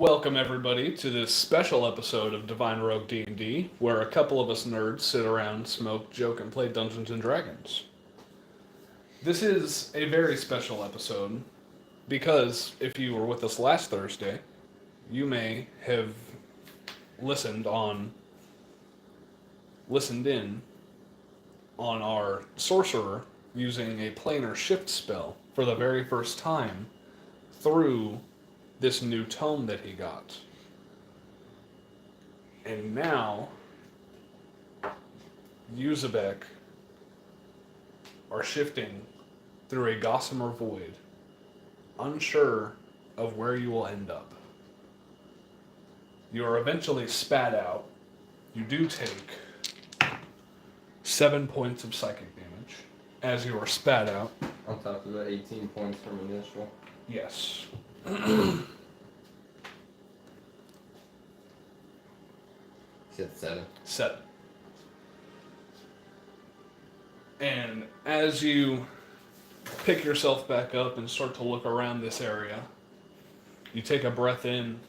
Welcome everybody to this special episode of TheDivineRogue D&D, where a couple of us nerds sit around, smoke, joke, and play Dungeons & Dragons. This is a very special episode because if you were with us last Thursday, you may have listened in on our sorcerer using a planar shift spell for the very first time through this new tome that he got. And now, Yuzabek are shifting through a gossamer void, unsure of where you will end up. You are eventually spat out. You do take 7 points of psychic damage as you are spat out. On top of the 18 points from initial. Yes. Said 7. 7. And as you pick yourself back up and start to look around this area, you take a breath in,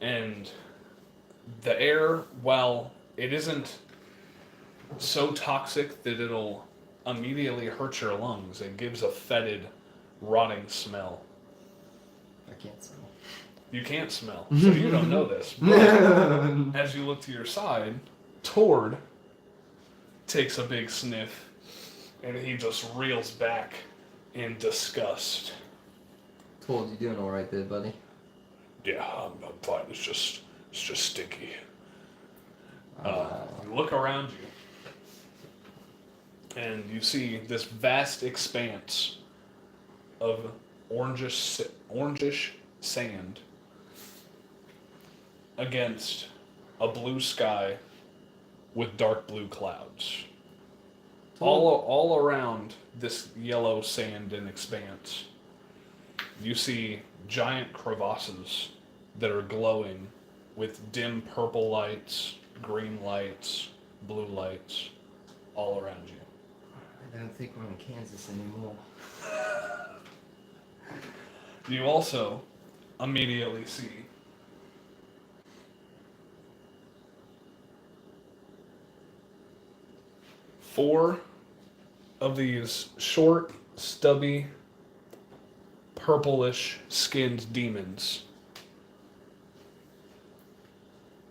and the air, while it isn't so toxic that it'll immediately hurt your lungs, it gives a fetid, rotting smell. I can't smell. You can't smell, so you don't know this. But as you look to your side, Tord takes a big sniff, and he just reels back in disgust. Told you doing all right there, buddy. Yeah, I'm fine. It's just stinky. You look around you, and you see this vast expanse of orangish sand against a blue sky with dark blue clouds. All around this yellow sand and expanse, you see giant crevasses that are glowing with dim purple lights, green lights, blue lights, all around you. I don't think we're in Kansas anymore. You also immediately see four of these short, stubby, purplish skinned demons.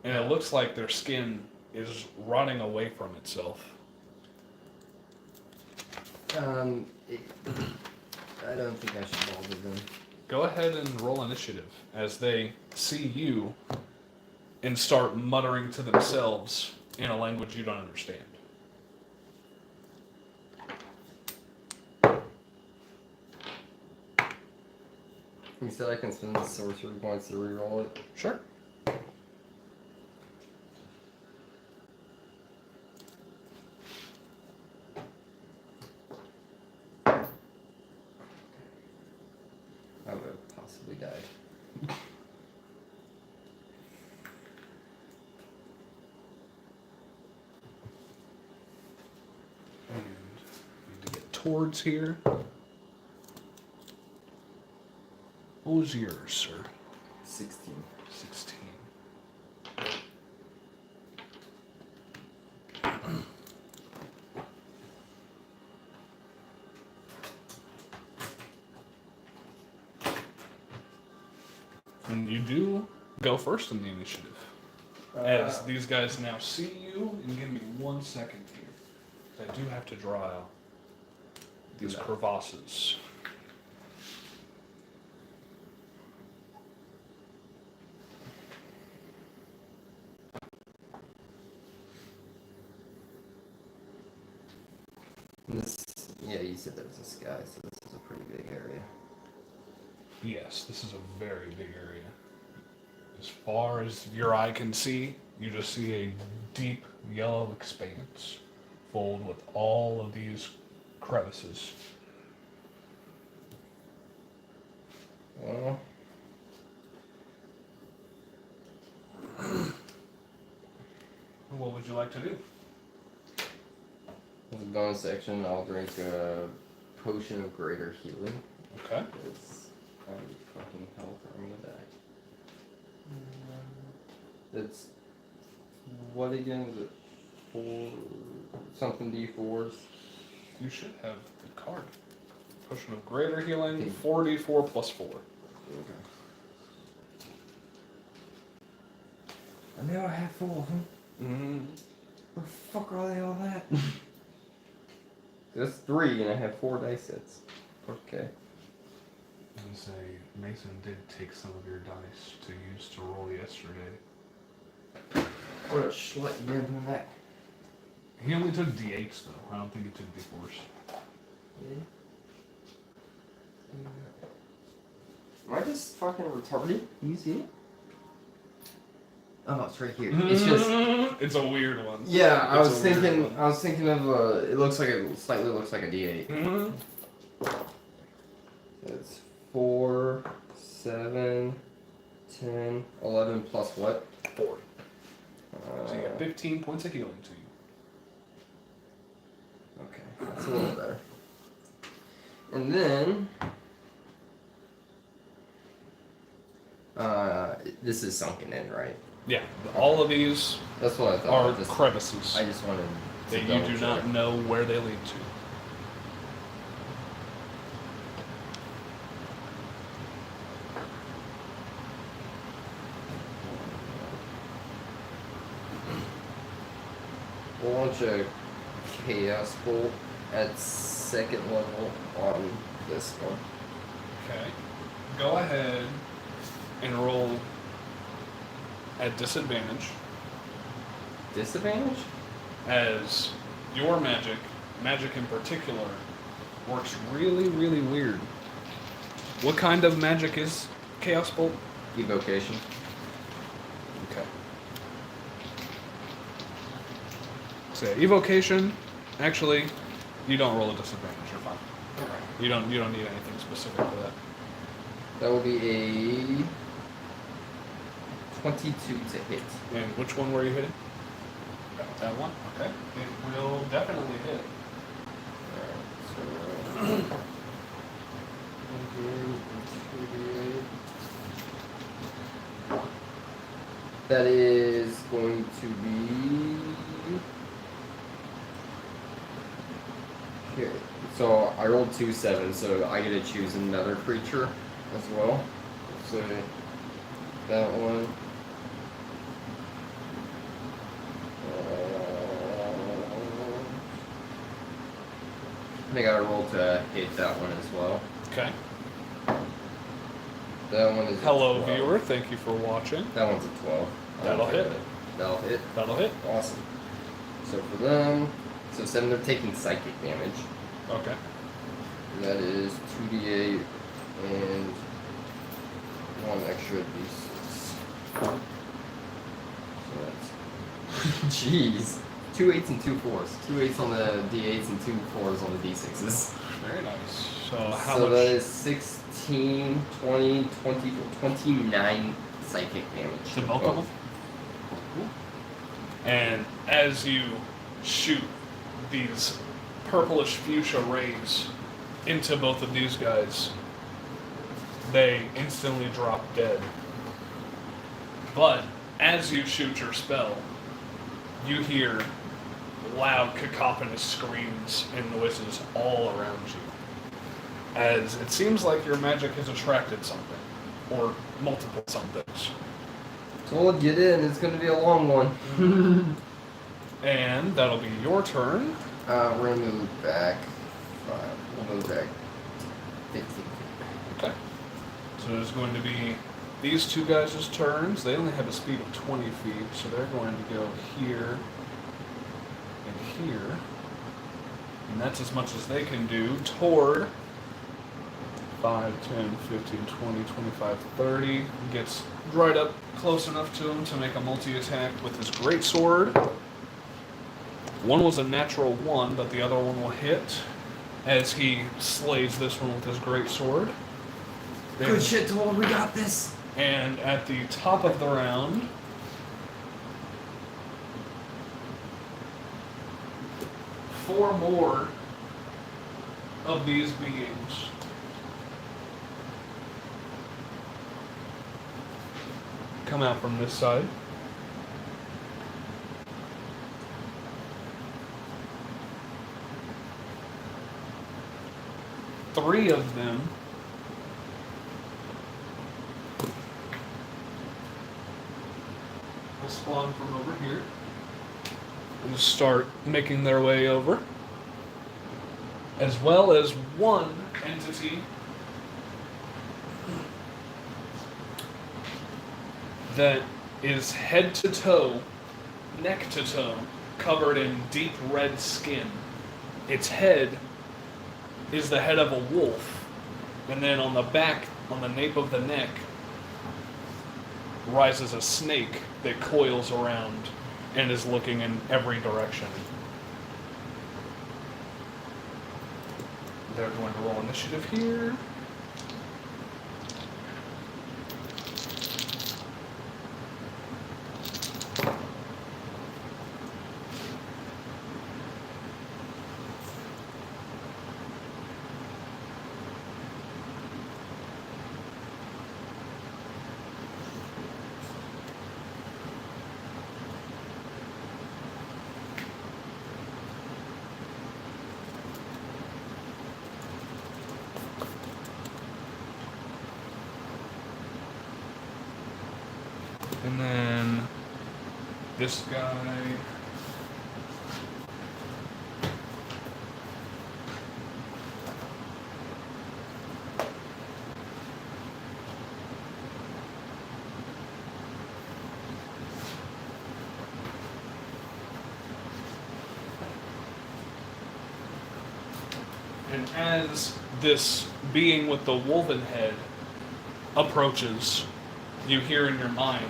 And it looks like their skin is rotting away from itself. I don't think I should bother them. Go ahead and roll initiative as they see you and start muttering to themselves in a language you don't understand. You said I can spend the sorcery points to reroll it? Sure. I would have possibly died. And need to get towards here. What was yours, sir? 16. 16. And you do go first in the initiative. As these guys now see you, and give me 1 second here. I do have to draw out these crevasses. Yeah, you said there was a sky, so this is a pretty big area. Yes, this is a very big area. As far as your eye can see, you just see a deep yellow expanse filled with all of these crevices. Well, What would you like to do? as a bonus action, I'll drink a potion of greater healing. Okay. Because I'm fucking health or I'm gonna die. That's what again? Was it 4 something D4s? You should have the card. Potion of greater healing, Okay. 4d4 plus 4. Okay. I know I have 4 of them. Mm-hmm. Where the fuck are they all at? That's 3 and I have 4 dice sets. Okay. I was gonna say, Mason did take some of your dice to use to roll yesterday. What a schlut you gave him that. He only took d8s though. I don't think he took d4s. Yeah. Am I just fucking retarded? You see it? Oh, it's right here. It's just. It's a weird one. Yeah, I It's was a weird thinking. one. I was thinking of. It looks like it slightly looks like a D8. Mm-hmm. It's 4, 7, 10, 11 plus what? 4. So you got 15 points of healing to you. Okay, that's a little better. And then. This is sunken in, right? Yeah, all of these That's what I thought. are crevices I just wanted to that you double do check. not know where they lead to. We'll launch a chaos bolt at 2nd level on this one. Okay. Go ahead and roll at disadvantage, Disadvantage? as your magic in particular, works really, really weird. What kind of magic is Chaos Bolt? Evocation. Okay. So evocation, actually, you don't roll a disadvantage. You're fine. You don't need anything specific for that. That will be a 22 to hit. And which one were you hitting? That one. Okay. It will definitely hit. Alright, so. That is going to be. Here. So I rolled 2 7s, so I get to choose another creature as well. So that one. I think I rolled to hit that one as well. Okay. That one is. Hello, a 12. viewer. Thank you for watching. That one's a 12. That'll hit. That'll hit. That'll hit. Awesome. So for them, so 7, they're taking psychic damage. Okay. That is 2d8 and 1 extra d6. So that's. Jeez. 2 8s and 2 4s. 2 8s on the d8s and 2 4s on the d6s. Very nice. So how So much? that is 16, 20, 20, 29 psychic damage. To both of them? And as you shoot these purplish fuchsia rays into both of these guys, they instantly drop dead. But as you shoot your spell, you hear loud cacophonous screams and noises all around you. As it seems like your magic has attracted something, or multiple somethings. So we'll get in, it's gonna be a long one. And that'll be your turn. We're gonna move back 5. We'll move back 15. Okay. So there's going to be these two guys' turns. They only have a speed of 20 feet, so they're going to go here and here. And that's as much as they can do toward 5, 10, 15, 20, 25, 30. Gets right up close enough to him to make a multi-attack with his greatsword. One was a natural 1, but the other one will hit as he slays this one with his greatsword. Good shit, Toll, we got this! And at the top of the round, four more of these beings come out from this side. Three of them will spawn from over here and start making their way over, as well as one entity that is head to toe, neck to toe, covered in deep red skin. Its head is the head of a wolf, and then on the back, on the nape of the neck, rises a snake that coils around and is looking in every direction. They're going to roll initiative here. And then this guy. And as this being with the wolven head approaches, you hear in your mind,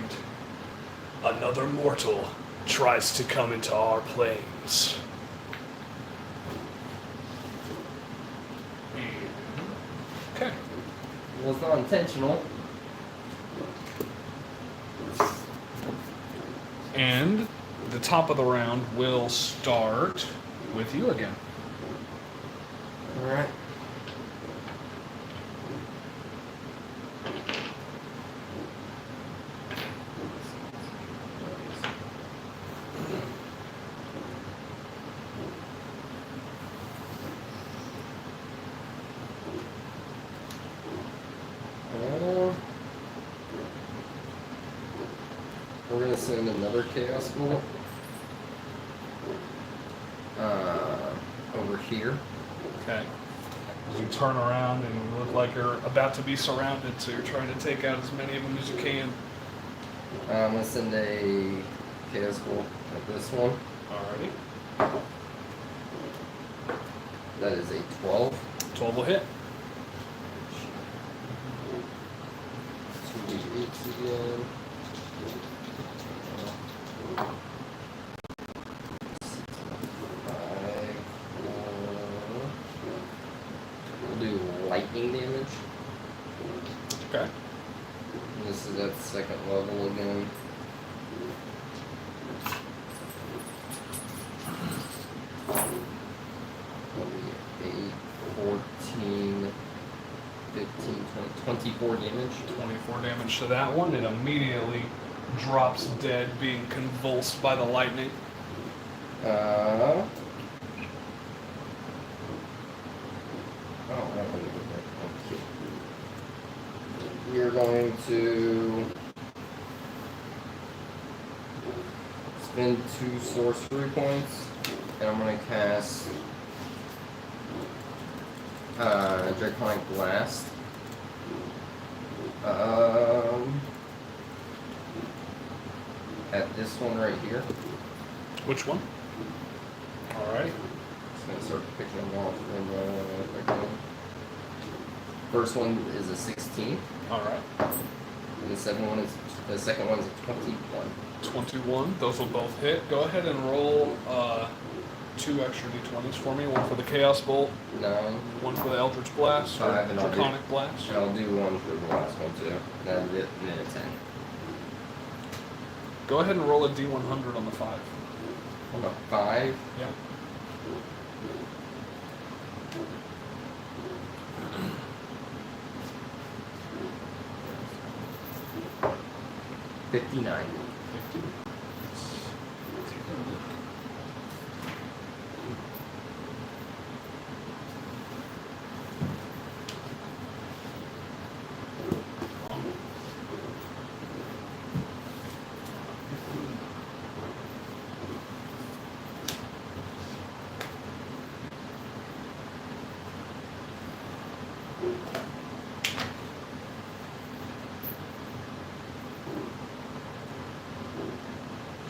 another mortal tries to come into our planes. Okay. Well, it's not intentional. And the top of the round will start with you again. Alright. We're gonna send another Chaos Bolt over here. Okay. As you turn around and you look like you're about to be surrounded, so you're trying to take out as many of them as you can. I'm gonna send a Chaos Bolt at this one. Alrighty. That is a 12. 12 will hit. 2d8s again. 5, 4. We'll do lightning damage. Okay. And this is at second level again. That'll be 8, 14, 15, 20, 24 damage. 24 damage to that one. It immediately drops dead, being convulsed by the lightning. Oh, that one didn't hit. Okay. We're going to spend 2 sorcery points, and I'm going to cast Draconic Blast. At this one right here. Which one? Alright. Just gonna start picking them off and first one is a 16. Alright. And the second one's a 21. 21. Those will both hit. Go ahead and roll 2 extra d20s for me. One for the Chaos Bolt, 9. one for the Eldritch Blast, or 5, and I'll do- Draconic Blast. And I'll do one for the last one too. That'll be a minute 10. Go ahead and roll a d100 on the 5. On a 5. Yeah. 59. 50. Let's take a look.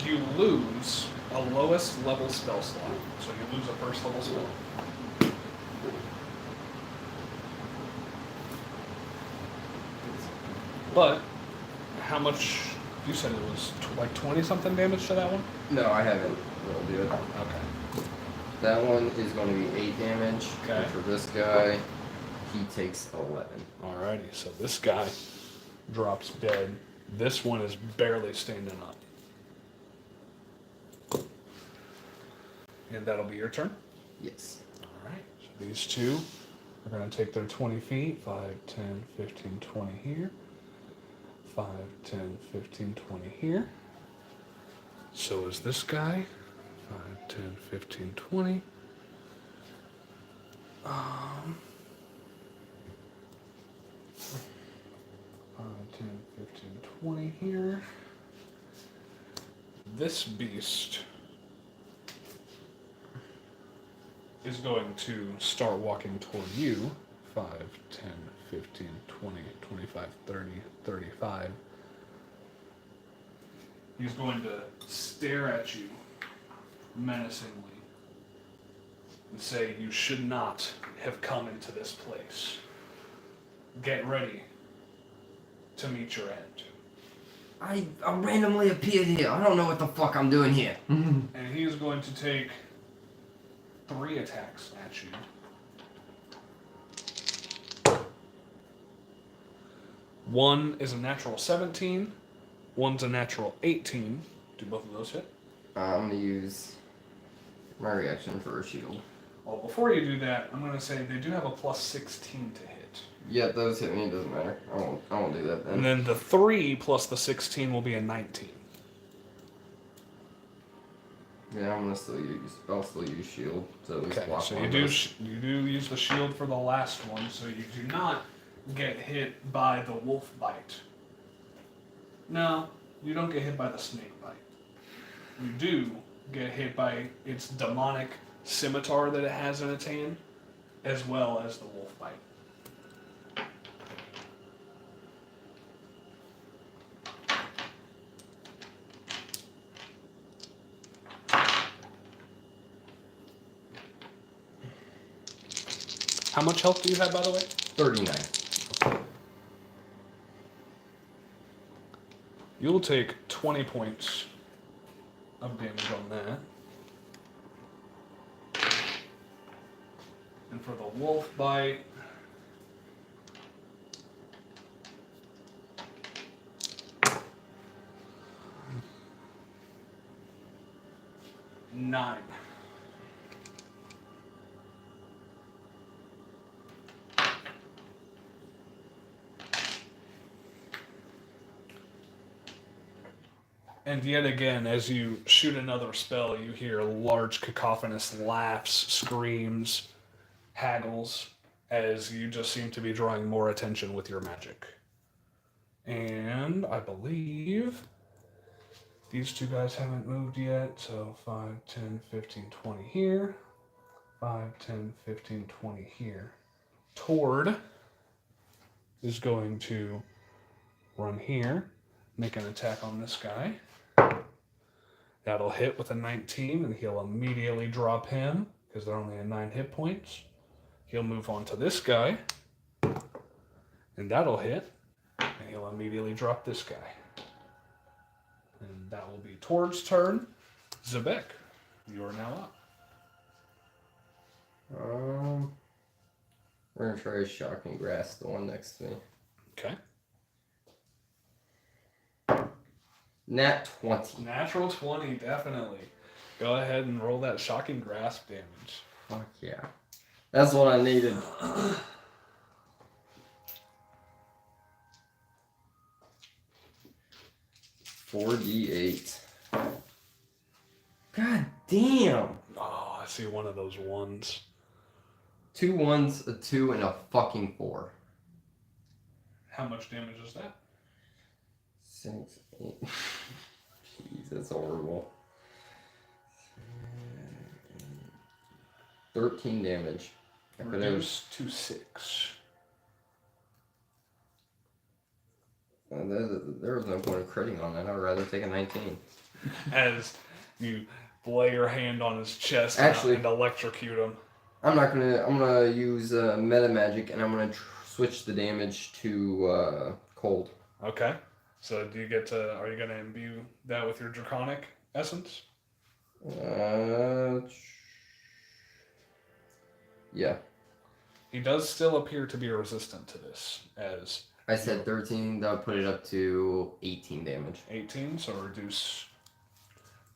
You lose a lowest level spell slot. So you lose a first level spell. But how much? You said it was like 20 something damage to that one? No, I haven't rolled it. Okay. That one is going to be 8 damage. Okay. And for this guy, he takes 11. Alrighty, so this guy drops dead. This one is barely standing up. And that'll be your turn? Yes. Alright, so these two are going to take their 20 feet. 5, 10, 15, 20 here. 5, 10, 15, 20 here. So is this guy. 5, 10, 15, 20. 5, 10, 15, 20 here. This beast is going to start walking toward you. 5, 10, 15, 20, 25, 30, 35. He's going to stare at you menacingly and say, "You should not have come into this place. Get ready to meet your end." I randomly appeared here. I don't know what the fuck I'm doing here. And he is going to take 3 attacks at you. One is a natural 17. One's a natural 18. Do both of those hit? I'm going to use my reaction for a shield. Well, before you do that, I'm going to say they do have a plus 16 to hit. Yeah, those hit me. It doesn't matter. I won't do that then. And then the 3 plus the 16 will be a 19. Yeah, I'll still use shield. So at least Okay, block so one you of do those. you do use the shield for the last one, so you do not get hit by the wolf bite. No, you don't get hit by the snake bite. You do get hit by its demonic scimitar that it has in its hand, as well as the wolf bite. How much health do you have, by the way? 39. You'll take 20 points of damage on that. And for the wolf bite, nine. And yet again, as you shoot another spell, you hear large cacophonous laughs, screams, haggles, as you just seem to be drawing more attention with your magic. And I believe these two guys haven't moved yet, so 5, 10, 15, 20 here. 5, 10, 15, 20 here. Tord is going to run here, make an attack on this guy. That'll hit with a 19, and he'll immediately drop him, because they're only at 9 hit points. He'll move on to this guy, and that'll hit, and he'll immediately drop this guy. And that will be Tord's turn. Zebek, you are now up. We're gonna try shocking grass, the one next to me. Okay. Nat 20. Natural 20, definitely. Go ahead and roll that shocking grasp damage. Fuck yeah. That's what I needed. 4d8. God damn! Oh, I see one of those ones. 2 1s, a 2, and a fucking 4. How much damage is that? 6, 8. Jeez, that's horrible. 13 damage. Reduce to 6. There was no point of critting on that. I would rather take a 19. As you lay your hand on his chest Actually, and electrocute him. I'm gonna use meta magic, and I'm gonna switch the damage to cold. Okay. So do you get to? Are you gonna imbue that with your draconic essence? Yeah. He does still appear to be resistant to this, as I said 13. That would put it up to 18 damage. 18. So reduce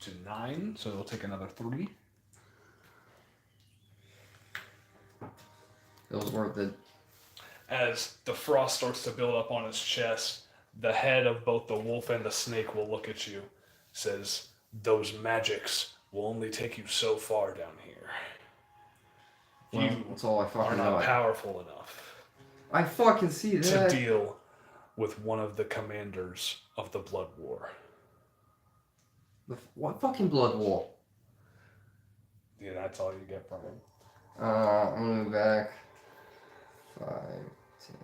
to 9. So it'll take another 3. It was worth it. As the frost starts to build up on his chest, the head of both the wolf and the snake will look at you. Says, "Those magics will only take you so far down here. Well, You that's all I are fucking not know. powerful enough I fucking see to that. deal with one of the commanders of the Blood War." What fucking blood war? Yeah, that's all you get from him. I'm gonna move back 5, 10,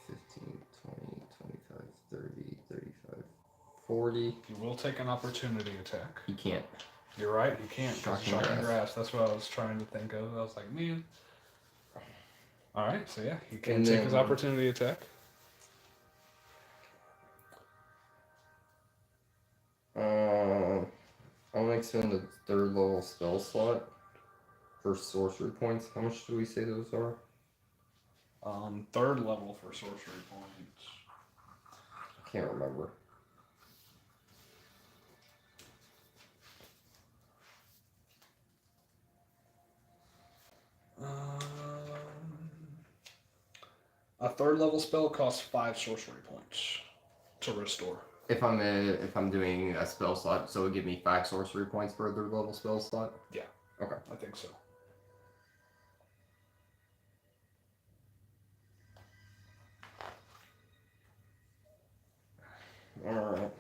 15, 20, 25, 30, 35, 40. You will take an opportunity attack. He can't. You're right, you can't. Shocking Shocking grasp. grasp. That's what I was trying to think of. I was like, man. Alright, so yeah, he can And take then- his opportunity attack. I'm gonna expend the 3rd level spell slot for sorcery points. How much do we say those are? 3rd level for sorcery points. I can't remember. A 3rd level spell costs 5 sorcery points to restore. If I'm doing a spell slot, so it would give me 5 sorcery points for a 3rd level spell slot? Yeah. Okay. I think so. Alright.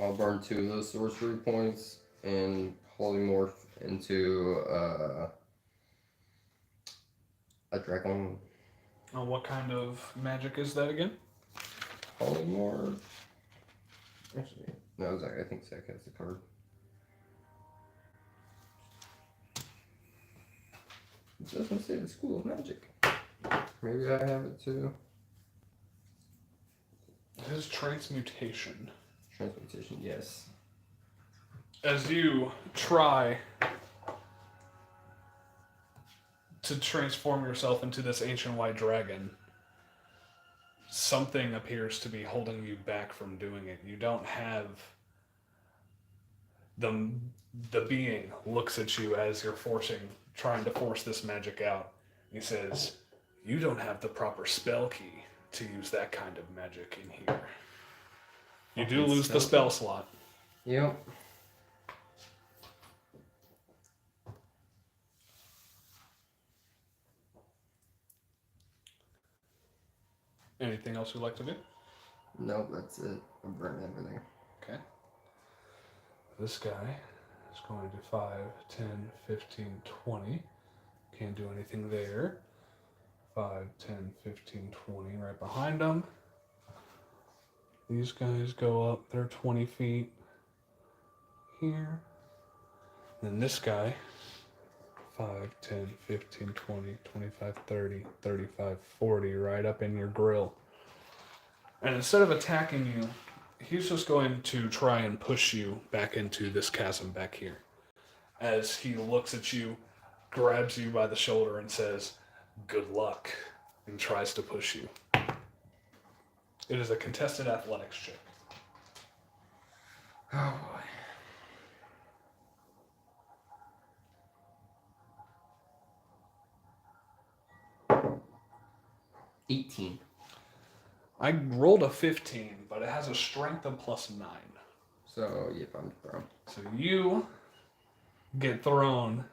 I'll burn 2 of those sorcery points and polymorph into a dragon. What kind of magic is that again? Polymorph. Actually, no, Zach. I think Zach has the card. It doesn't say the School of Magic. Maybe I have it too. It is transmutation. Transmutation, yes. As you try to transform yourself into this ancient white dragon, something appears to be holding you back from doing it. You don't have the being looks at you as you're trying to force this magic out. He says, "You don't have the proper spell key to use that kind of magic in here. You do lose the spell slot." Yep. Anything else you'd like to do? Nope, that's it. I burned everything. Okay. This guy is going to 5, 10, 15, 20. Can't do anything there. 5, 10, 15, 20 right behind them. These guys go up, they're 20 feet here. Then this guy, 5, 10, 15, 20, 25, 30, 35, 40, right up in your grill. And instead of attacking you, he's just going to try and push you back into this chasm back here. As he looks at you, grabs you by the shoulder and says, "Good luck," and tries to push you. It is a contested athletics check. Oh boy. 18. I rolled a 15, but it has a strength of +9. So, yep, I'm thrown. So you get thrown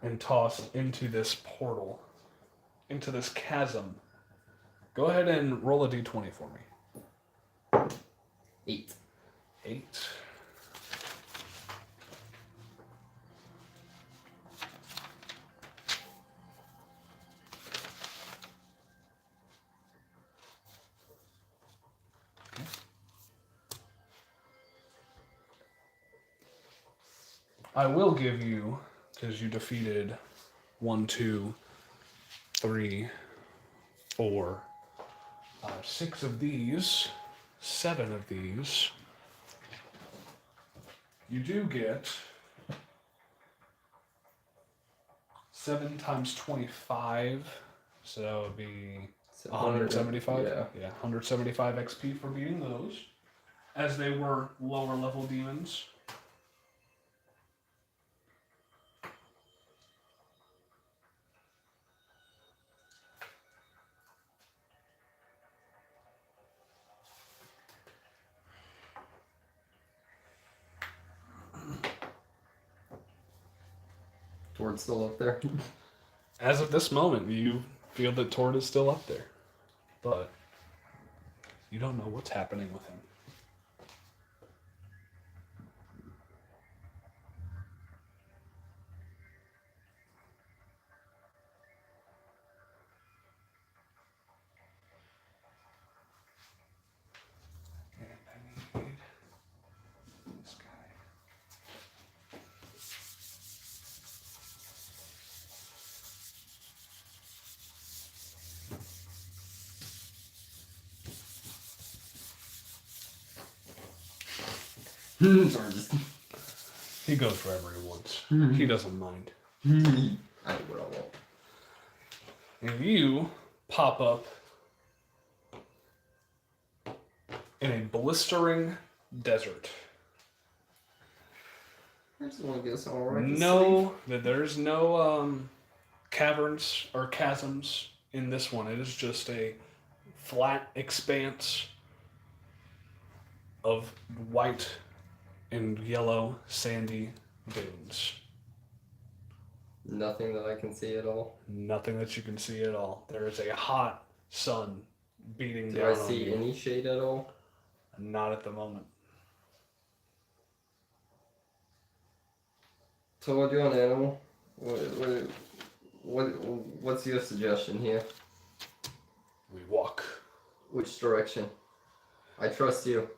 and tossed into this portal, into this chasm. Go ahead and roll a d20 for me. 8. 8. I will give you, because you defeated 1, 2, 3, 4, 6 of these, 7 of these. You do get 7 times 25, so that would be 175. Yeah. Yeah, 175 XP for beating those, as they were lower level demons. Tord's still up there. As of this moment, you feel that Tord is still up there, but you don't know what's happening with him. And I need this guy. Sorry, just... He goes wherever he wants. He doesn't mind. I will. And you pop up in a blistering desert. I just want to go somewhere. There's no caverns or chasms in this one. It is just a flat expanse of white and yellow sandy dunes. Nothing that I can see at all. Nothing that you can see at all. There is a hot sun beating Do down I on see you. any shade at all? Not at the moment. So what do you want, animal? What's your suggestion here? We walk. Which direction? I trust you.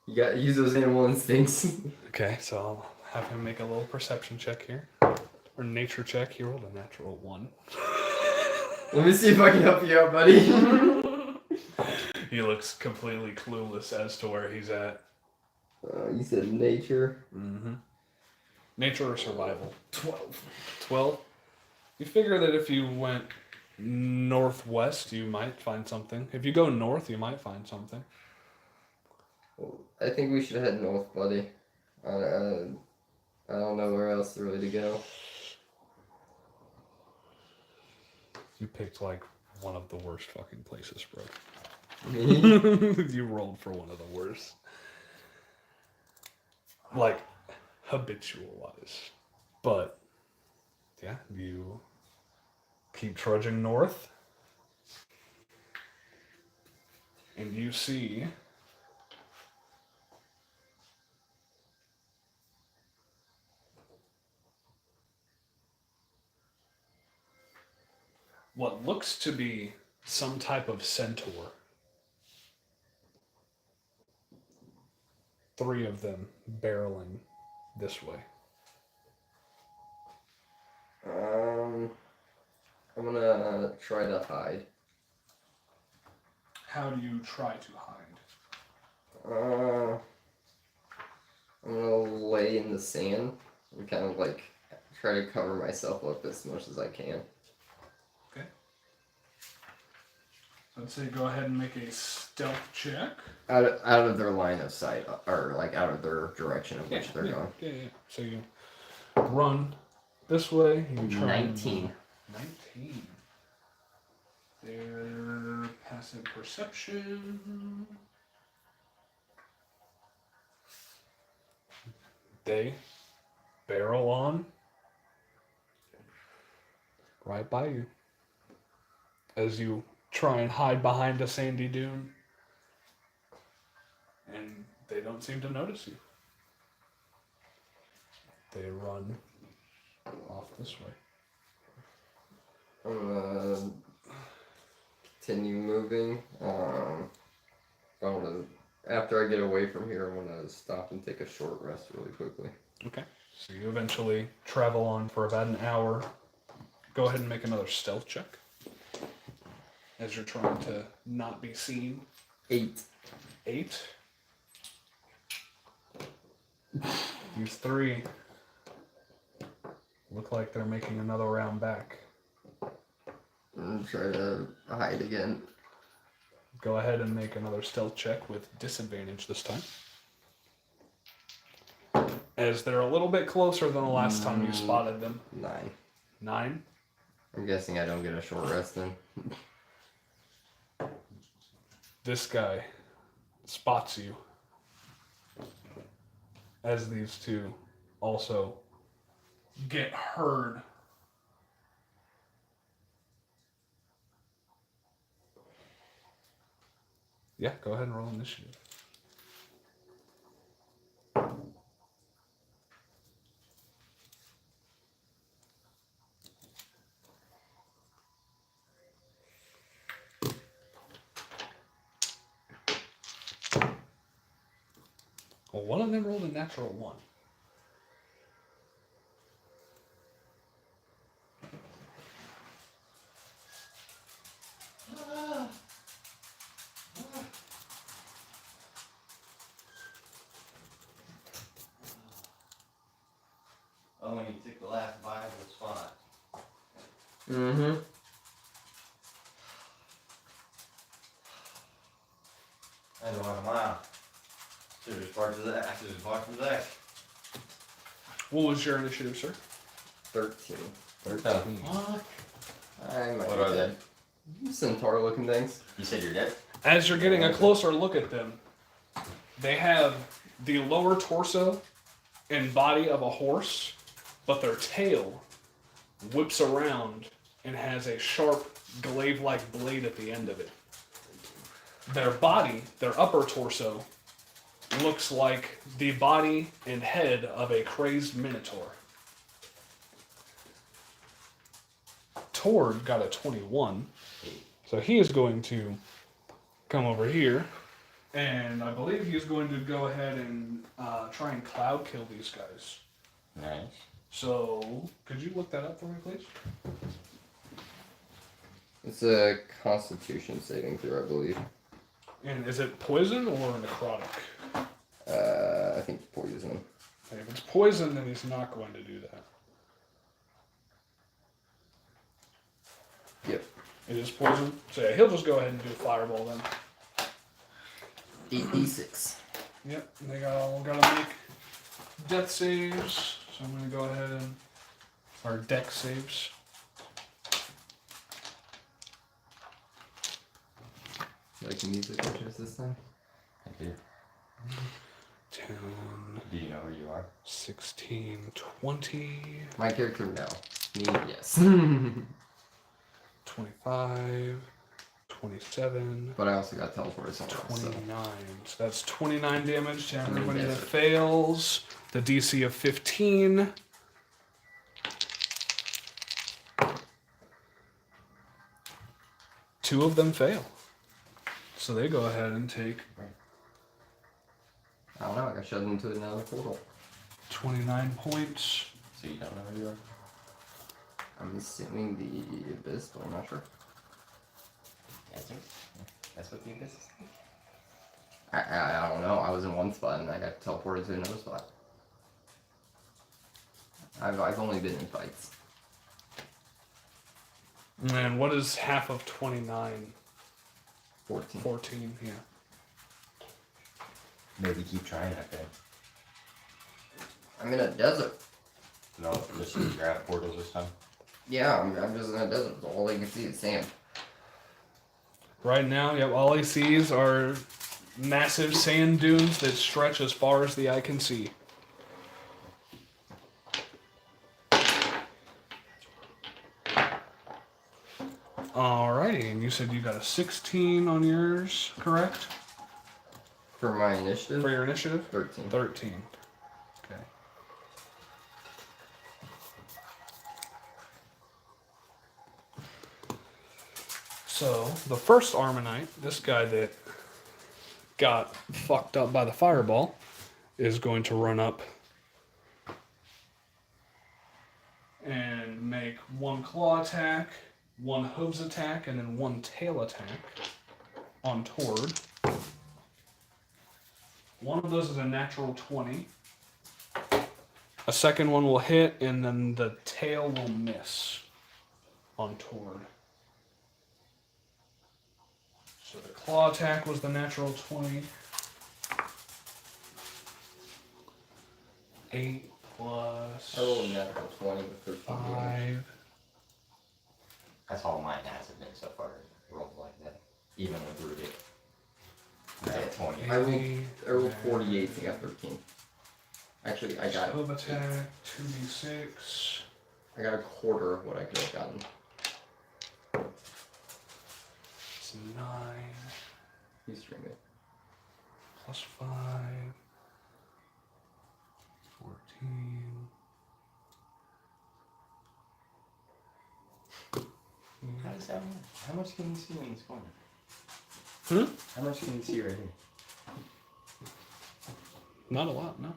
You gotta use those animal instincts. Okay, so I'll have him make a little perception check here. Or nature check. He rolled a natural 1. Let me see if I can help you out, buddy. He looks completely clueless as to where he's at. You said nature. Mm-hmm. Nature or survival? 12. 12? You figure that if you went northwest, you might find something. If you go north, you might find something. Well, I think we should head north, buddy. I don't know where else really to go. You picked like one of the worst fucking places, bro. Me? You rolled for one of the worst. Like, habitual-wise. But, yeah, you keep trudging north. And you see what looks to be some type of centaur. 3 of them barreling this way. I'm gonna try to hide. How do you try to hide? I'm gonna lay in the sand and kind of like try to cover myself up as much as I can. Okay. So I'd say go ahead and make a stealth check. Out of their line of sight, or like out of their direction of which they're going. Yeah. So you run this way. You try 19. 19. Their passive perception. They barrel on right by you as you try and hide behind a sandy dune, and they don't seem to notice you. They run off this way. I'm gonna continue moving. After I get away from here, I'm gonna stop and take a short rest really quickly. Okay. So you eventually travel on for about an hour. Go ahead and make another stealth check as you're trying to not be seen. 8. 8. These 3 look like they're making another round back. I'm trying to hide again. Go ahead and make another stealth check with disadvantage this time. As they're a little bit closer than the last time you spotted them. 9. 9. I'm guessing I don't get a short rest then. This guy spots you as these 2 also get heard. Yeah, go ahead and roll initiative. Well, one of them rolled a natural 1. Oh, when you took the last viable spot. Mm-hmm. I had to walk a mile. Should've just parked to that. I should've just walked from Zach. What was your initiative, sir? 13. Fuck. I might What be are dead. Centaur looking things. You said you're dead? As you're getting a closer look at them, they have the lower torso and body of a horse, but their tail whips around and has a sharp glaive-like blade at the end of it. Their body, their upper torso, looks like the body and head of a crazed minotaur. Tord got a 21, so he is going to come over here, and I believe he's going to go ahead and try and cloud kill these guys. Nice. So, could you look that up for me, please? It's a Constitution saving throw, I believe. And is it poison or necrotic? I think poison. Okay, if it's poison, then he's not going to do that. Yep. It is poison? So yeah, he'll just go ahead and do a fireball then. 8d6. Yep, they gotta make death saves. So I'm gonna go ahead and or dex saves. Like music pictures this time? I do. 10, Do you know who you are? 16, 20, My character, no. Me, yes. 25, 27, But I also got teleported somewhere. 29. So that's 29 damage to I mean, everybody that yes. fails. The DC of 15. Two of them fail. So they go ahead and take I don't know, I got shoved into another portal. 29 points. So you don't know who you are? I'm assuming the Abyss, but I'm not sure. Answer? That's what the abyss is. I don't know. I was in one spot and I got teleported to another spot. I've only been in fights. And what is half of 29? 14. 14, yeah. Maybe keep trying that thing. I'm in a desert. No, just grab portals this time. Yeah, I'm just in a desert. All I can see is sand. Right now, yep, all he sees are massive sand dunes that stretch as far as the eye can see. Alrighty, and you said you got a 16 on yours, correct? For my initiative? For your initiative? 13. 13. Okay. So, the first Armonite, this guy that got fucked up by the fireball, is going to run up and make one claw attack, one hooves attack, and then one tail attack on Tord. One of those is a natural 20. A second one will hit, and then the tail will miss on Tord. So the claw attack was the natural 20. 8 plus I rolled a natural 20 with 13 damage. 5. That's all mine hasn't been so far. Rolled like that. Even with Rudy. I got 20. I rolled 48 and got 13. Actually, I got Hoof attack, 2d6. I got a quarter of what I could have gotten. It's 9 He's streaming it. plus 5. 14. How does that work? How much can you see in this corner? Hmm? How much can you see right here? Not a lot, no.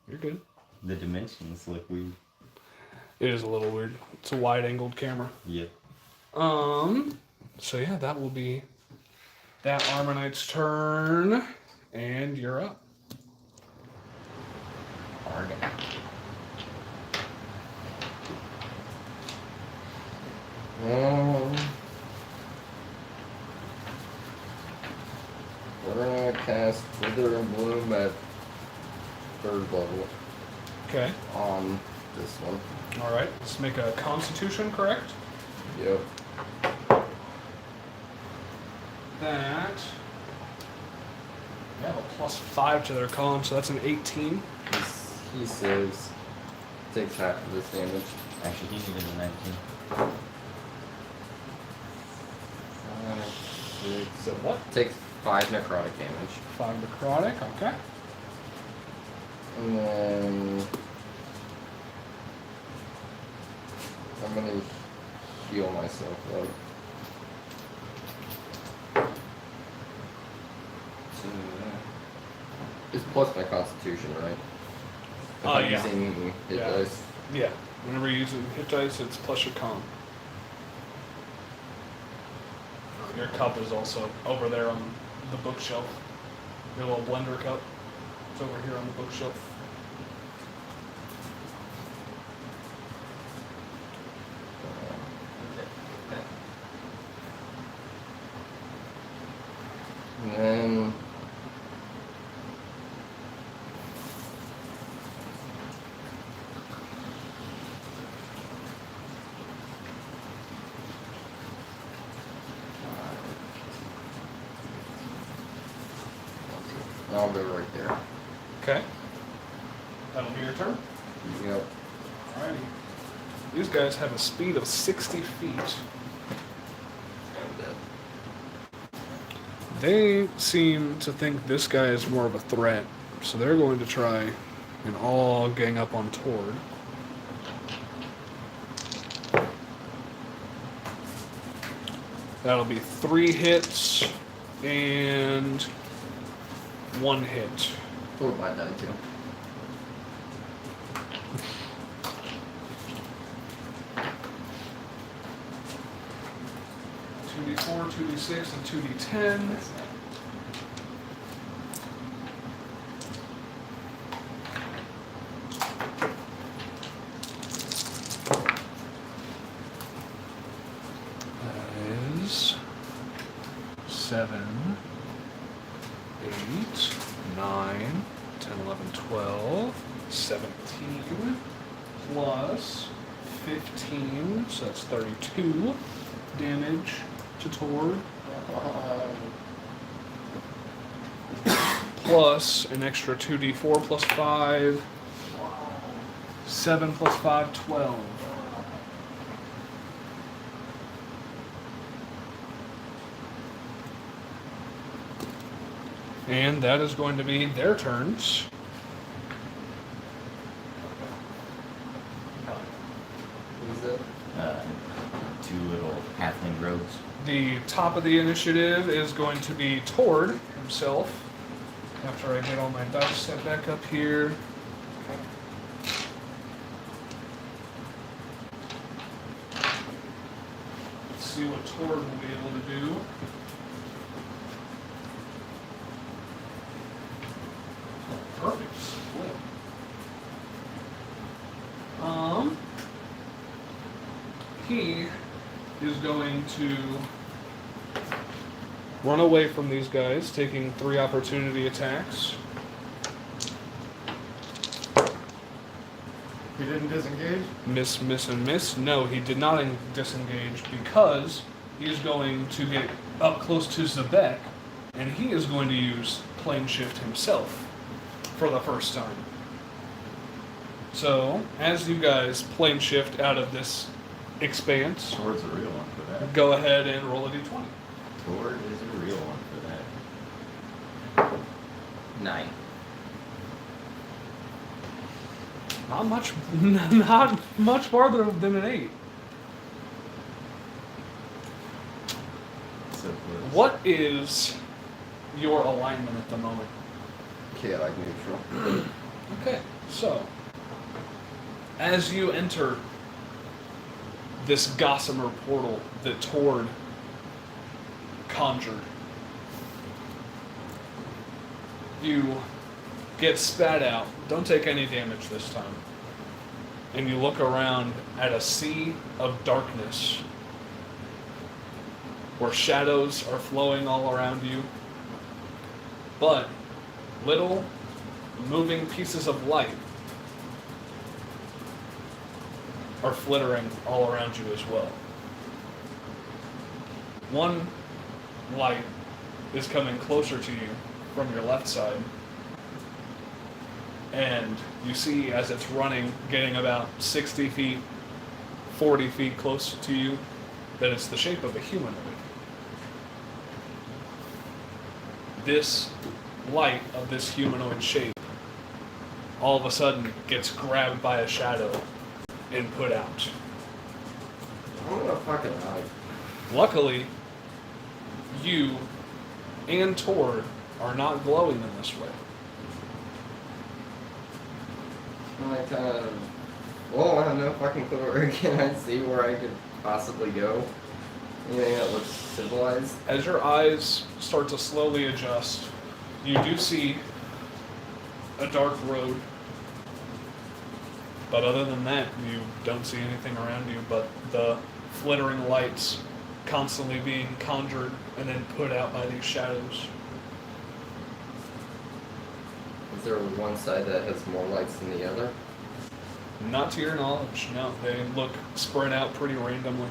You're good. The dimensions look weird. It is a little weird. It's a wide-angled camera. Yeah. So yeah, that will be that Armonite's turn, and you're up. Hard. We're gonna cast Wither and Bloom at 3rd level Okay. on this one. All right. Let's make a Constitution, correct? Yep. That. They have a plus 5 to their con, so that's an 18. He saves. Takes half of this damage. Actually, he's even a 19. 5, 6, So what? takes 5 necrotic damage. 5 necrotic, okay. And then I'm gonna heal myself up. So, it's plus my constitution, right? If I'm Yeah. using hit Yeah. dice. Yeah. Whenever you're using hit dice, it's plus your con. Your cup is also over there on the bookshelf. Your little blender cup. It's over here on the bookshelf. And then I'll go right there. Okay. That'll be your turn. Yep. Alrighty. These guys have a speed of 60 feet. I'm dead. They seem to think this guy is more of a threat, so they're going to try and all gang up on Tord. That'll be 3 hits and 1 hit. Oh, I died too. Two D4, 2D6, and 2D10. That is 7, 8, 9, 10, 11, 12, 17, plus 15, so that's 32 damage to Tord. Plus an extra 2d4 plus 5. 7 plus 5, 12. And that is going to be their turns. Who's it? Two little halfling rogues. The top of the initiative is going to be Tord himself. After I get all my dice set back up here. Let's see what Tord will be able to do. Perfect split. He is going to run away from these guys, taking 3 opportunity attacks. He didn't disengage? Miss, miss, and miss. No, he did not disengage because he's going to get up close to Zebek, and he is going to use plane shift himself for the first time. So, as you guys plane shift out of this expanse, Sword's a real one for that. go ahead and roll a d20. Sword is a real one for that. 9. Not much farther than an 8. So close. What is your alignment at the moment? Chaotic neutral. Okay, so as you enter this gossamer portal that Tord conjured, you get spat out. Don't take any damage this time. And you look around at a sea of darkness where shadows are flowing all around you, but little moving pieces of light are flittering all around you as well. One light is coming closer to you from your left side, and you see as it's running, getting about 60 feet, 40 feet close to you, that it's the shape of a humanoid. This light of this humanoid shape all of a sudden gets grabbed by a shadow and put out. I'm gonna fucking die. Luckily, you and Tord are not glowing in this way. I kind of. Well, I have no fucking clue where can I see where I could possibly go. Anything that looks civilized? As your eyes start to slowly adjust, you do see a dark road. But other than that, you don't see anything around you but the flittering lights constantly being conjured and then put out by these shadows. Is there one side that has more lights than the other? Not to your knowledge, no. They look spread out pretty randomly.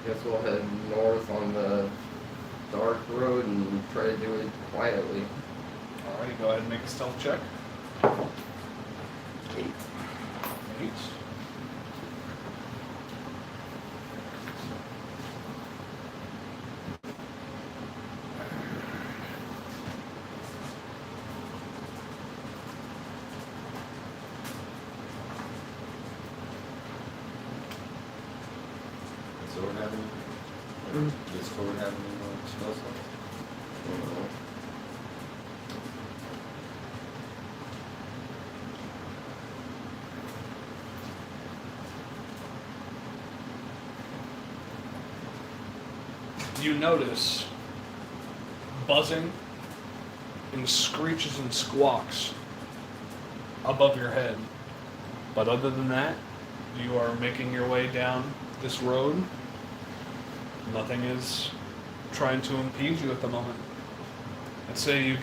Guess we'll head north on the dark road and try to do it quietly. Alrighty, go ahead and make a stealth check. 8. 8. Does sword have any? Does sword have any more spell slots? You notice buzzing and screeches and squawks above your head. But other than that, you are making your way down this road. Nothing is trying to impede you at the moment. I'd say you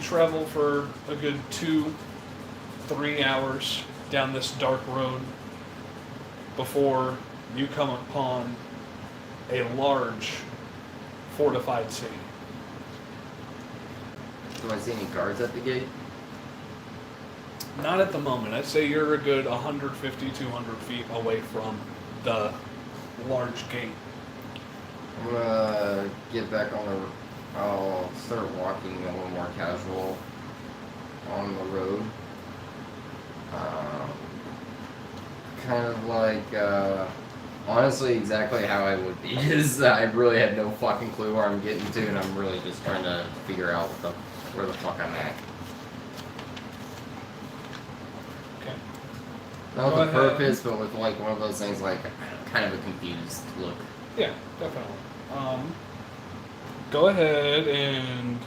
travel for a good 2-3 hours down this dark road before you come upon a large fortified city. Do I see any guards at the gate? Not at the moment. I'd say you're a good 150, 200 feet away from the large gate. I'm gonna get back on the. I'll start walking a little more casual on the road. Kind of like, honestly, exactly how I would be. Is I really have no fucking clue where I'm getting to, and I'm really just trying to figure out where the fuck I'm at. Okay. Not Go with a ahead. purpose, but with like one of those things like kind of a confused look. Yeah, definitely. Go ahead and...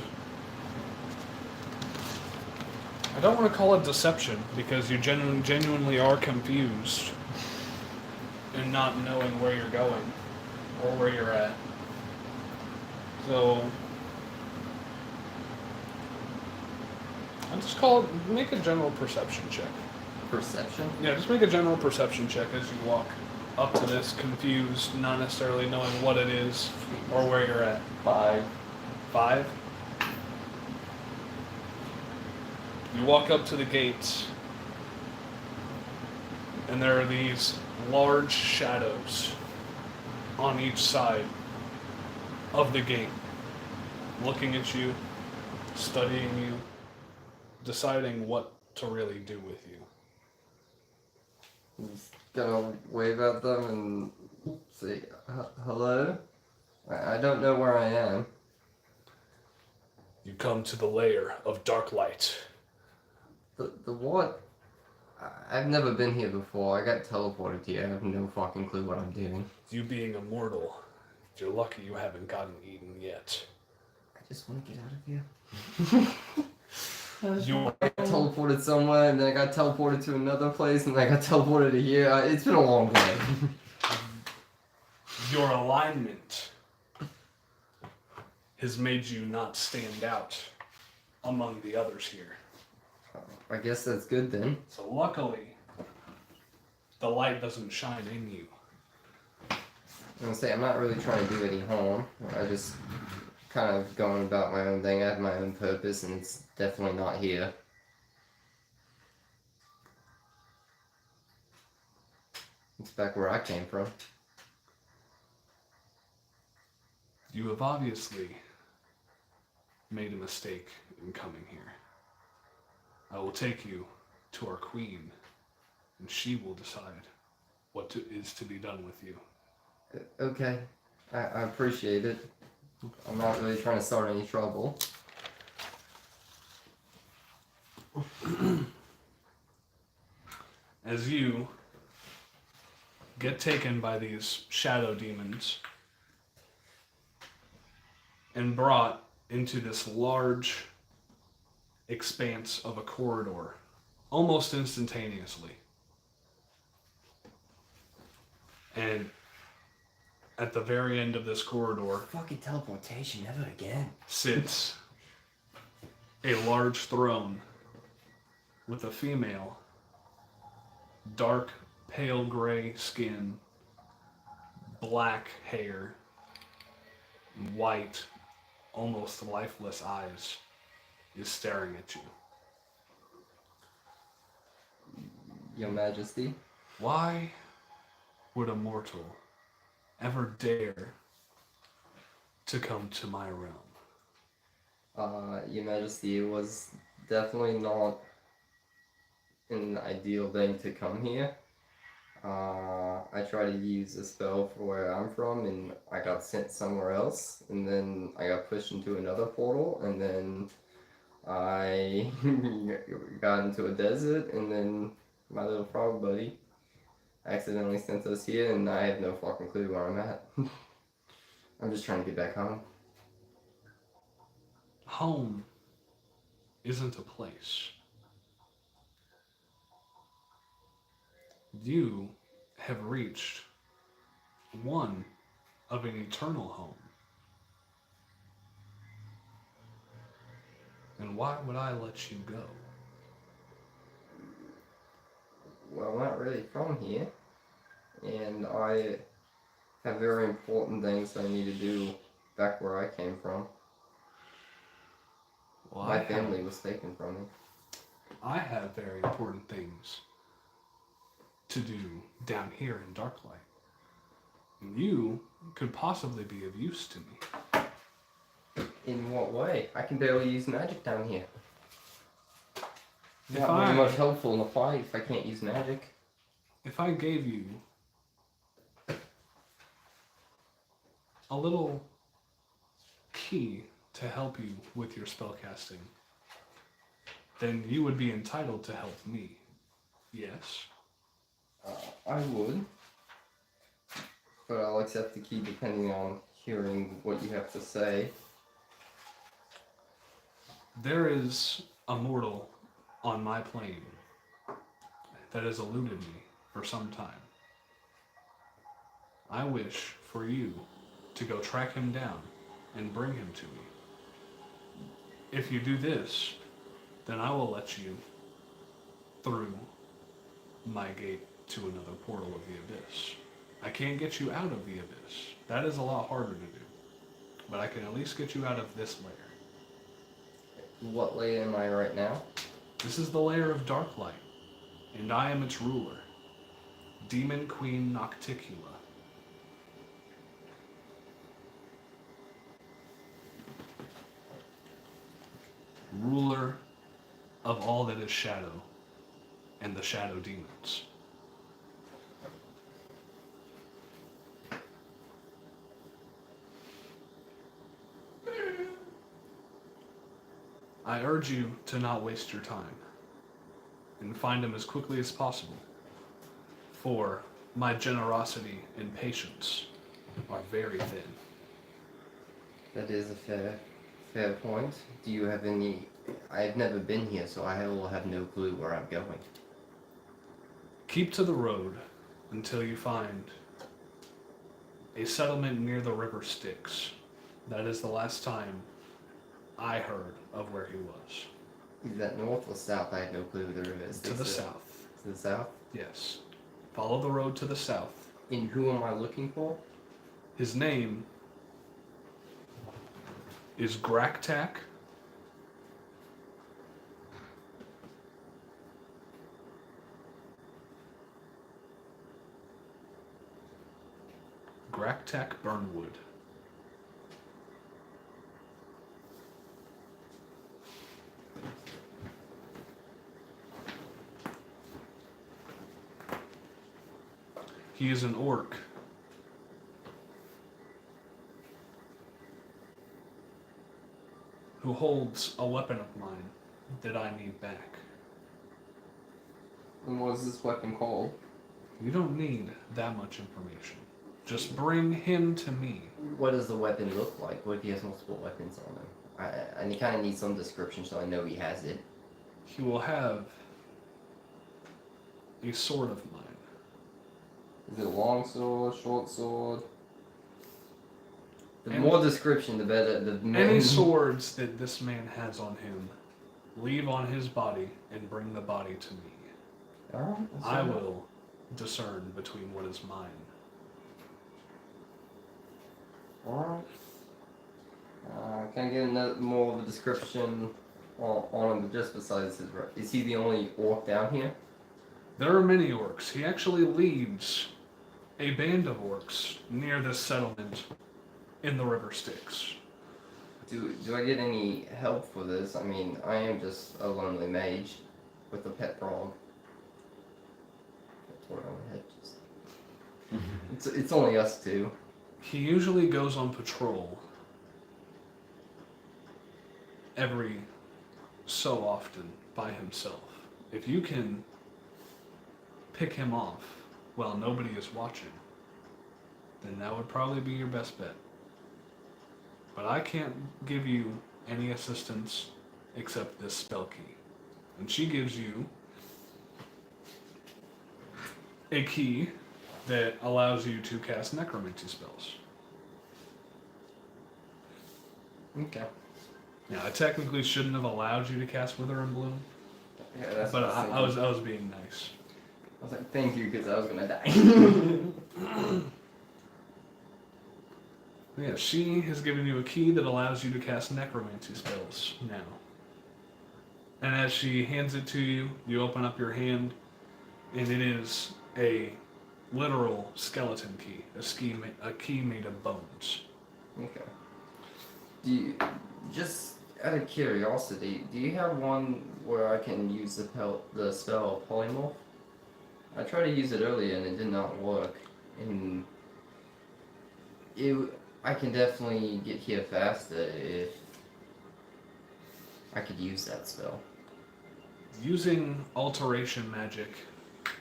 I don't want to call it deception, because you genuinely are confused and not knowing where you're going or where you're at. So... I'll just make a general perception check. Perception? Yeah, just make a general perception check as you walk up to this, confused, not necessarily knowing what it is or where you're at. 5. 5. You walk up to the gates, and there are these large shadows on each side of the gate, looking at you, studying you, deciding what to really do with you. Just gonna wave at them and say, hello? I don't know where I am. You come to the lair of dark light. The what? I've never been here before. I got teleported here. I have no fucking clue what I'm doing. You being immortal, you're lucky you haven't gotten eaten yet. I just want to get out of here. You I got teleported somewhere, and then I got teleported to another place, and then I got teleported to here. It's been a long day. Your alignment has made you not stand out among the others here. I guess that's good then. So luckily, the light doesn't shine in you. I'm gonna say I'm not really trying to do any harm. I just kind of going about my own thing. I have my own purpose, and it's definitely not here. It's back where I came from. You have obviously made a mistake in coming here. I will take you to our queen, and she will decide what is to be done with you. Okay, I appreciate it. I'm not really trying to start any trouble. As you get taken by these shadow demons and brought into this large expanse of a corridor, almost instantaneously. And at the very end of this corridor Fucking teleportation, never again. sits a large throne with a female, dark, pale gray skin, black hair, white, almost lifeless eyes, is staring at you. Your Majesty. Why would a mortal ever dare to come to my realm? Your Majesty, it was definitely not an ideal thing to come here. I tried to use a spell for where I'm from, and I got sent somewhere else, and then I got pushed into another portal, and then I got into a desert, and then my little frog buddy accidentally sent us here, and I have no fucking clue where I'm at. I'm just trying to get back home. Home isn't a place. You have reached one of an eternal home. And why would I let you go? Well, I'm not really from here. and I have very important things I need to do back where I came from. Well, My family was taken from me. I have very important things to do down here in Darklight. And you could possibly be of use to me. In what way? I can barely use magic down here. If Not very much helpful in the fight if I can't use magic. If I gave you a little key to help you with your spellcasting, then you would be entitled to help me. Yes? I would. But I'll accept the key depending on hearing what you have to say. There is a mortal on my plane that has eluded me for some time. I wish for you to go track him down and bring him to me. If you do this, then I will let you through my gate to another portal of the Abyss. I can't get you out of the Abyss. That is a lot harder to do. But I can at least get you out of this layer. What layer am I right now? This is the layer of Darklight, and I am its ruler, Demon Queen Nocticula. Ruler of all that is shadow and the shadow demons. I urge you to not waste your time and find him as quickly as possible, for my generosity and patience are very thin. That is a fair point. Do you have any... I've never been here, so I will have no clue where I'm going. Keep to the road until you find a settlement near the river Styx. That is the last time I heard of where he was. Is that north or south? I have no clue where the river is. To the south. To the south? Yes. Follow the road to the south. And who am I looking for? His name is Graktak. Graktak Burnwood. He is an orc who holds a weapon of mine that I need back. And what is this weapon called? You don't need that much information. Just bring him to me. What does the weapon look like? What if he has multiple weapons on him? I kind of need some description so I know he has it. He will have a sword of mine. Is it a long sword, short sword? The Any- more description, the better. Any swords that this man has on him, leave on his body and bring the body to me. Alright, I will discern between what is mine. Alright. Can I get more of a description on him just besides his... Is he the only orc down here? There are many orcs. He actually leads a band of orcs near this settlement in the river Styx. Do I get any help for this? I mean, I am just a lonely mage with a pet frog. That's on my head. It's only us two. He usually goes on patrol every so often by himself. If you can pick him off while nobody is watching, then that would probably be your best bet. But I can't give you any assistance except this spell key. And she gives you a key that allows you to cast necromancy spells. Okay. Now, I technically shouldn't have allowed you to cast Wither and Bloom, Yeah, that's but what I was being nice. I was like, thank you, because I was gonna die. Yeah, she has given you a key that allows you to cast necromancy spells now. And as she hands it to you, you open up your hand, and it is a literal skeleton key, a key made of bones. Okay. Do you, just out of curiosity, do you have one where I can use the spell polymorph? I tried to use it earlier and it did not work. And I can definitely get here faster if I could use that spell. Using alteration magic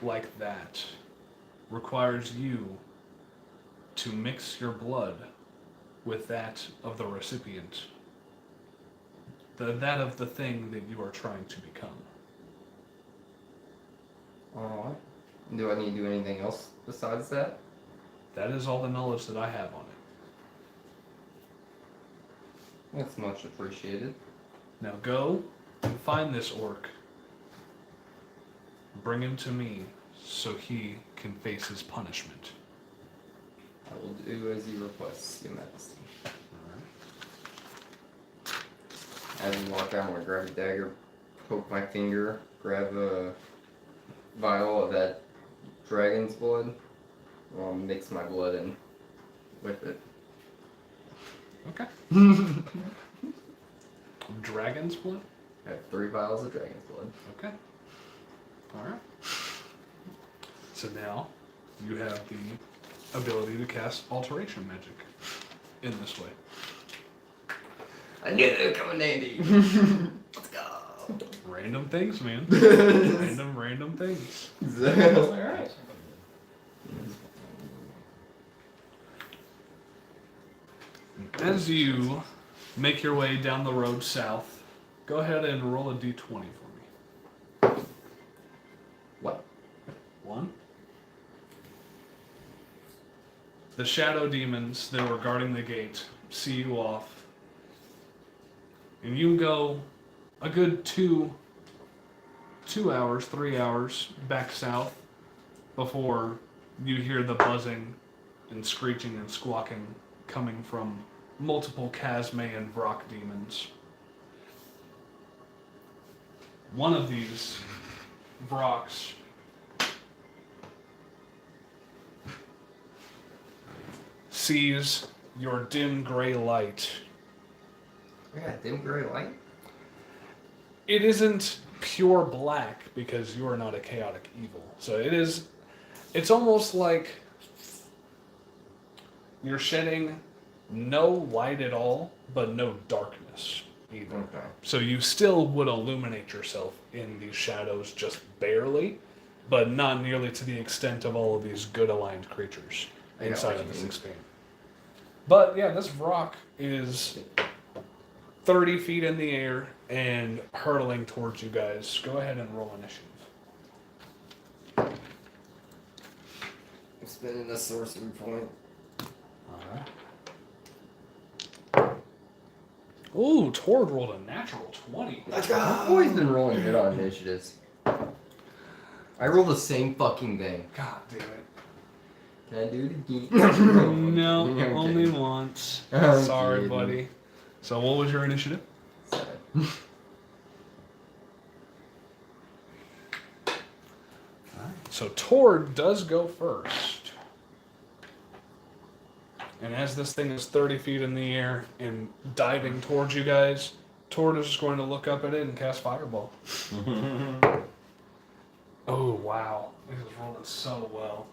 like that requires you to mix your blood with that of the recipient, that of the thing that you are trying to become. Alright. Do I need to do anything else besides that? That is all the knowledge that I have on it. That's much appreciated. Now go and find this orc. Bring him to me so he can face his punishment. I will do as you request, Your Majesty. As we walk out, I'm gonna grab a dagger, poke my finger, grab a vial of that dragon's blood, and I'll mix my blood in with it. Okay. Dragon's blood? I have 3 vials of dragon's blood. Okay. Alright. So now you have the ability to cast alteration magic in this way. I knew they would come in handy. Let's go. Random things, man. Random things. Alright. As you make your way down the road south, go ahead and roll a d20 for me. What? 1. The shadow demons that were guarding the gate see you off. And you go a good 2 hours, 3 hours back south before you hear the buzzing and screeching and squawking coming from multiple Kazme and Vrock demons. One of these Vrocks sees your dim gray light. I got dim gray light? It isn't pure black because you are not a chaotic evil. So it's almost like you're shedding no light at all, but no darkness either. Okay. So you still would illuminate yourself in these shadows just barely, but not nearly to the extent of all of these good aligned creatures inside of this expanse. But yeah, this rock is 30 feet in the air and hurtling towards you guys. Go ahead and roll initiative. I'm spending a sorcery point. Alright. Ooh, Tord rolled a natural 20. Let's go! I've always been rolling good on initiatives. I roll the same fucking thing. God damn it. Can I do it again? No, I'm only kidding. once. I'm Sorry, kidding. buddy. So what was your initiative? 7. So Tord does go first. And as this thing is 30 feet in the air and diving towards you guys, Tord is just going to look up at it and cast Fireball. Oh, wow. This is rolling so well.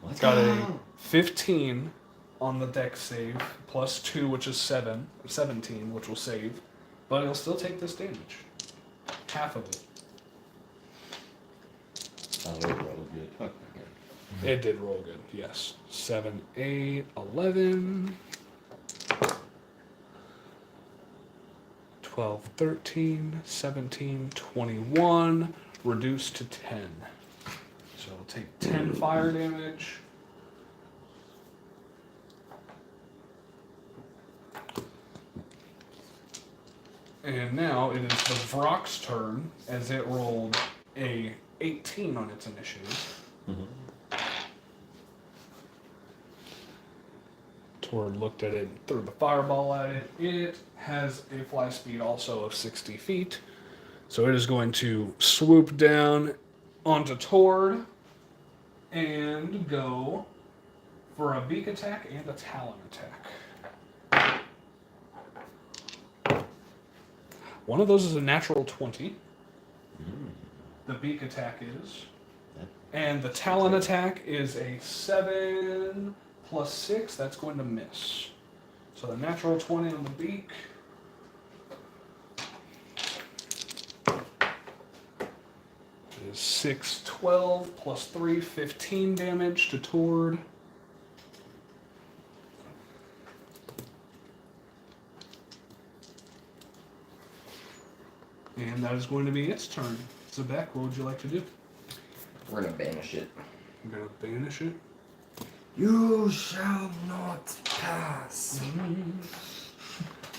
Let's Got go. a 15 on the dex save, plus 2, which is 17, which will save. But it'll still take this damage. Half of it. Sounds really good. Okay. It did roll good, yes. 7, 8, 11, 12, 13, 17, 21, reduced to 10. So it'll take 10 fire damage. And now it is the Vrock's turn, as it rolled a 18 on its initiative. Tord looked at it, threw the fireball at it. It has a fly speed also of 60 feet. So it is going to swoop down onto Tord and go for a beak attack and a talon attack. One of those is a natural 20. The beak attack is. And the talon attack is a 7 plus 6. That's going to miss. So the natural 20 on the beak. Is 6, 12 plus 3, 15 damage to Tord. And that is going to be its turn. Zebek, what would you like to do? We're gonna banish it. You're going to banish it? You shall not pass.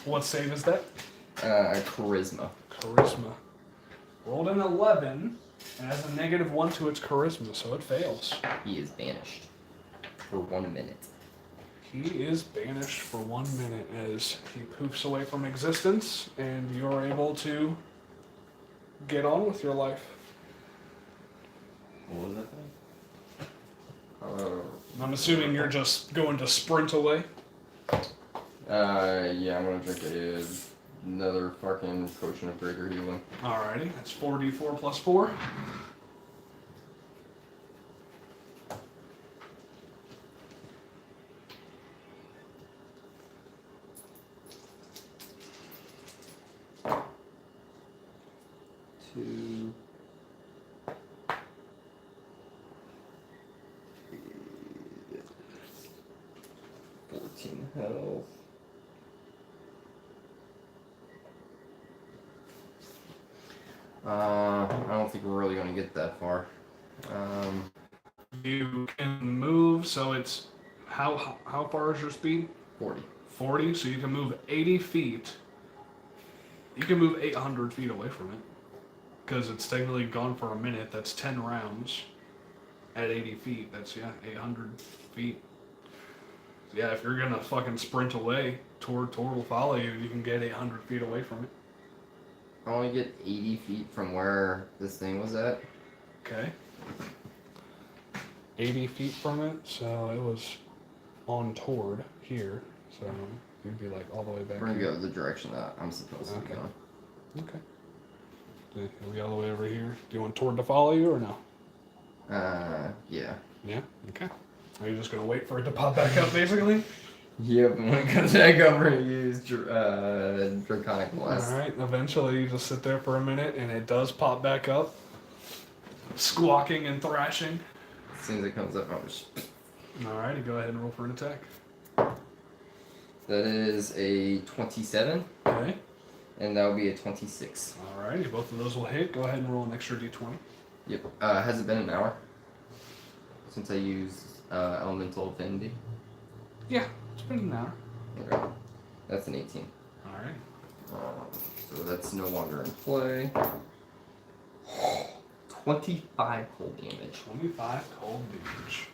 What save is that? Charisma. Charisma. Rolled an 11 and has a -1 to its charisma, so it fails. He is banished for 1 minute. He is banished for 1 minute as he poofs away from existence, and you're able to get on with your life. What was that thing? I'm assuming you're just going to sprint away. Yeah, I'm gonna drink another fucking potion of greater healing. Alrighty, that's 4d4 plus 4. Two. 14 health. I don't think we're really gonna get that far. You can move, so it's how far is your speed? 40. 40, so you can move 80 feet. You can move 800 feet away from it. Because it's technically gone for a minute. That's 10 rounds. At 80 feet, that's, 800 feet. So yeah, if you're gonna fucking sprint away, Tord will follow you. You can get 800 feet away from it. I only get 80 feet from where this thing was at. Okay. 80 feet from it, so it was on Tord here. So you'd be like all the way back We're gonna here. go the direction that I'm supposed to be Okay. going. Okay. Are we all the way over here? Do you want Tord to follow you or no? Yeah. Yeah? Okay. Are you just gonna wait for it to pop back up basically? Yep, when it comes back over, use Draconic Blast. Alright, eventually you just sit there for a minute and it does pop back up. Squawking and thrashing. As soon as it comes up, I'm just... Alrighty, go ahead and roll for an attack. That is a 27, Okay. and that will be a 26. Alrighty, both of those will hit. Go ahead and roll an extra d20. Yep. Has it been an hour since I used Elemental Affinity? Yeah, it's been an hour. Okay. That's an 18. Alright. So that's no longer in play. 25 cold damage. 25 cold damage.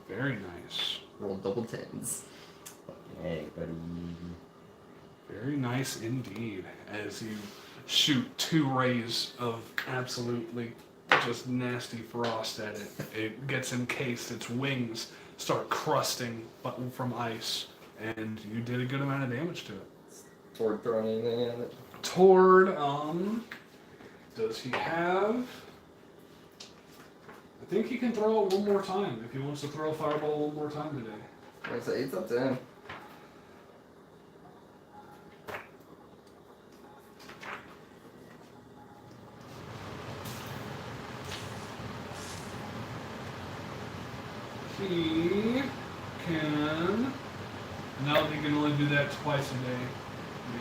Very nice. Roll double 10s. Hey, buddy. Very nice indeed. As you shoot 2 rays of absolutely just nasty frost at it. It gets encased, its wings start crusting from ice, and you did a good amount of damage to it. Tord throwing anything at it? Tord, does he have... I think he can throw it one more time, if he wants to throw a fireball one more time today. Like I say, it's up to him. He can... No, he can only do that twice a day.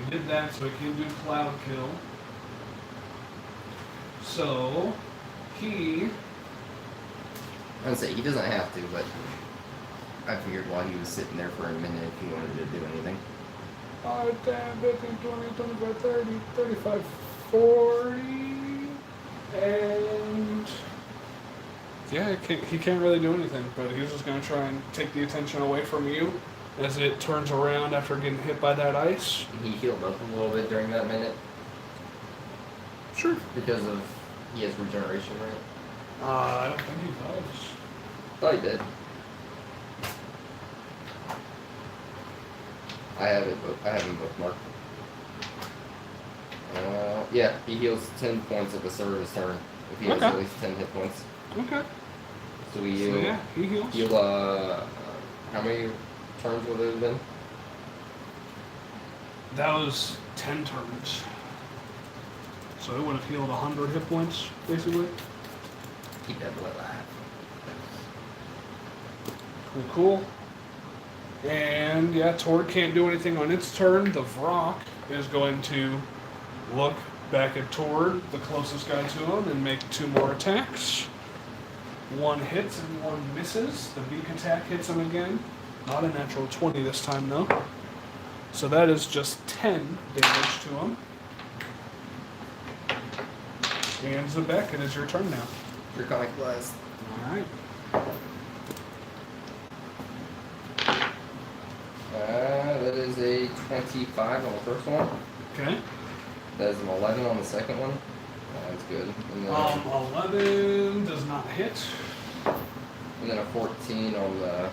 He did that, so he can do Cloud Kill. So, he... I would say he doesn't have to, but I figured while he was sitting there for a minute if he wanted to do anything. 5, 10, 15, 20, 25, 30, 35, 40... And... Yeah, he can't really do anything, but he's just going to try and take the attention away from you as it turns around after getting hit by that ice. He healed up a little bit during that minute Sure. because of he has regeneration, right? I don't think he does. Thought he did. I have him bookmarked. Yeah, he heals 10 points at the start of his turn if he has Okay. at least 10 hit points. Okay. So we So yeah, he heals. heal. How many turns would it have been? That was 10 turns. So it would have healed 100 hit points, basically. Keep that boy alive. Cool. And yeah, Tord can't do anything on its turn. The Vrock is going to look back at Tord, the closest guy to him, and make 2 more attacks. One hits and one misses. The beak attack hits him again. Not a natural 20 this time, though. So that is just 10 damage to him. And Zebek, it is your turn now. Draconic Blast. Alright. That is a 25 on the first one. Okay. That is an 11 on the second one. That's good. And then, 11 does not hit. and then a 14 on the.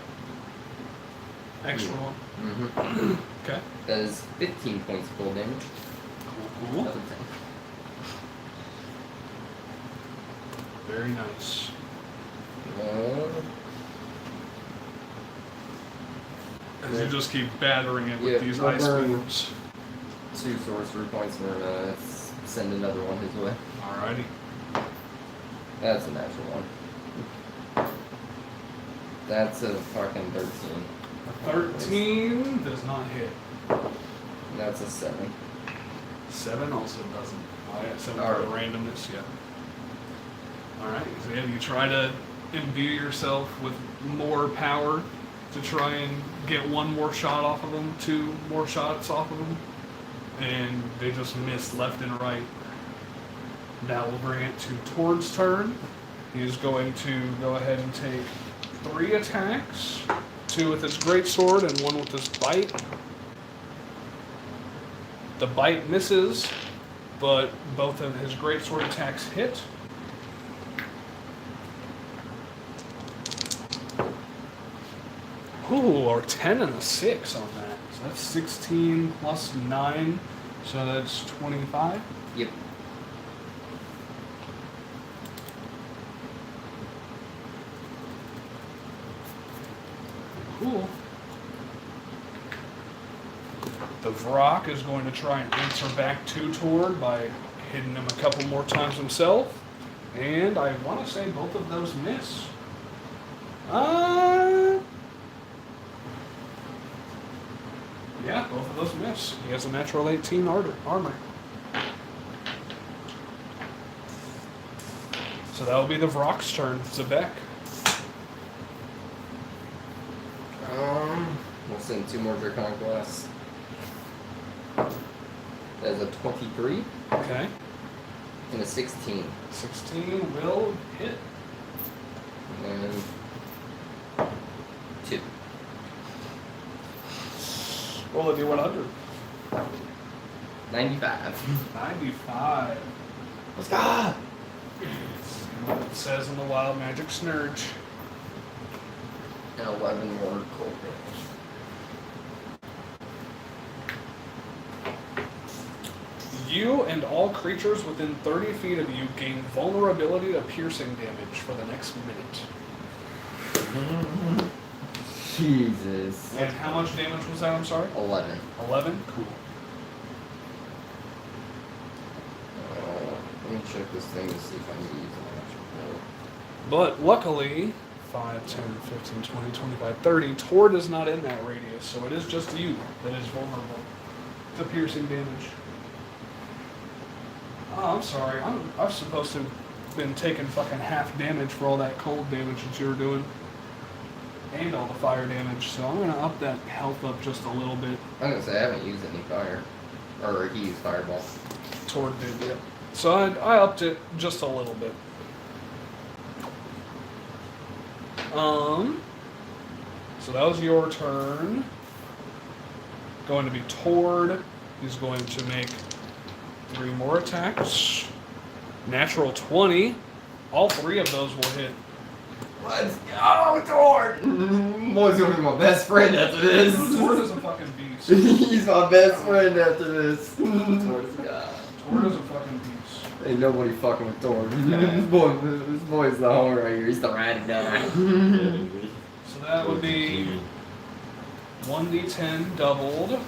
Extra one. Mm-hmm. Okay. That is 15 points of full damage. Cool. Another 10. Very nice. As you just keep battering it with Yeah, these we'll ice burn. beams. 2 sorcery points, and we're gonna send another one his way. Alrighty. That's a natural one. That's a fucking 13. 13 does not hit. And that's a 7. 7 also doesn't. Oh yeah, 7 for Alright. randomness, yeah. Alright, so yeah, you try to imbue yourself with more power to try and get one more shot off of them, 2 more shots off of them, and they just miss left and right. That will bring it to Tord's turn. He's going to go ahead and take 3 attacks, 2 with his greatsword and 1 with his bite. The bite misses, but both of his greatsword attacks hit. Ooh, or 10 and a 6 on that. So that's 16 plus 9, so that's 25. Yep. Cool. The Vrock is going to try and answer back to Tord by hitting him a couple more times himself. And I want to say both of those miss. Yeah, both of those miss. He has a natural 18 armor. So that will be the Vrock's turn. Zebek. We'll send 2 more Draconic Blasts. That is a 23 Okay. and a 16. 16 will hit. And 2. Roll a D100. 95. 95. Let's go! What it says in the Wild Magic Snurge. And 11 more cold damage. You and all creatures within 30 feet of you gain vulnerability to piercing damage for the next minute. Jesus. And how much damage was that? I'm sorry? 11. 11? Cool. Let me check this thing to see if I can use an actual But luckily, 5, 10, 15, 20, 25, 30, Tord is not in that radius, so it is just you that is vulnerable to piercing damage. Oh, I'm sorry. I'm supposed to have been taking fucking half damage for all that cold damage that you were doing. And all the fire damage, so I'm gonna up that health up just a little bit. I'm gonna say I haven't used any fire. Or he used fireball. Tord did, yep. So I upped it just a little bit. So that was your turn. Going to be Tord. He's going to make 3 more attacks. Natural 20. All 3 of those will hit. Let's go, Tord! Boy's gonna be my best friend after this. Tord is a fucking beast. He's my best friend after this. Tord is a fucking beast. Ain't nobody fucking with Tord. This boy's the homie right here. He's the ride or die. So that would be 1d10 doubled.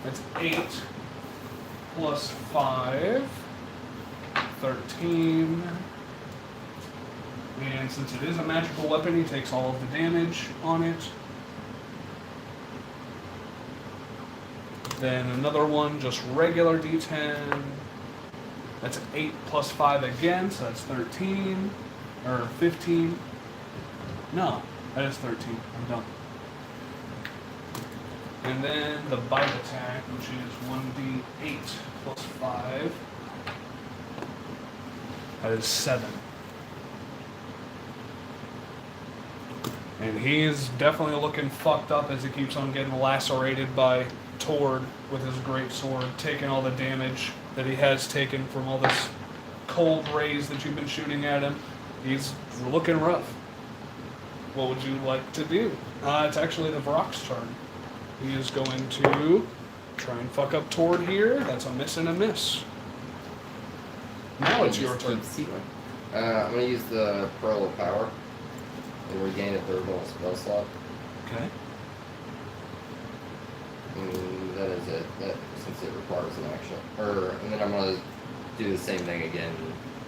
That's 8 plus 5. 13. And since it is a magical weapon, he takes all of the damage on it. Then another one, just regular d10. That's 8 plus 5 again, so that's 13. Or 15. No, that is 13. I'm done. And then the bite attack, which is 1d8 plus 5. That is 7. And he's definitely looking fucked up as he keeps on getting lacerated by Tord with his great sword, taking all the damage that he has taken from all this cold rays that you've been shooting at him. He's looking rough. What would you like to do? It's actually the Vrock's turn. He is going to try and fuck up Tord here. That's a miss and a miss. Now it's your turn. I'm gonna use the Pearl of Power and regain a 3rd level spell slot. Okay. And that is it. That since it requires an action. And then I'm gonna do the same thing again.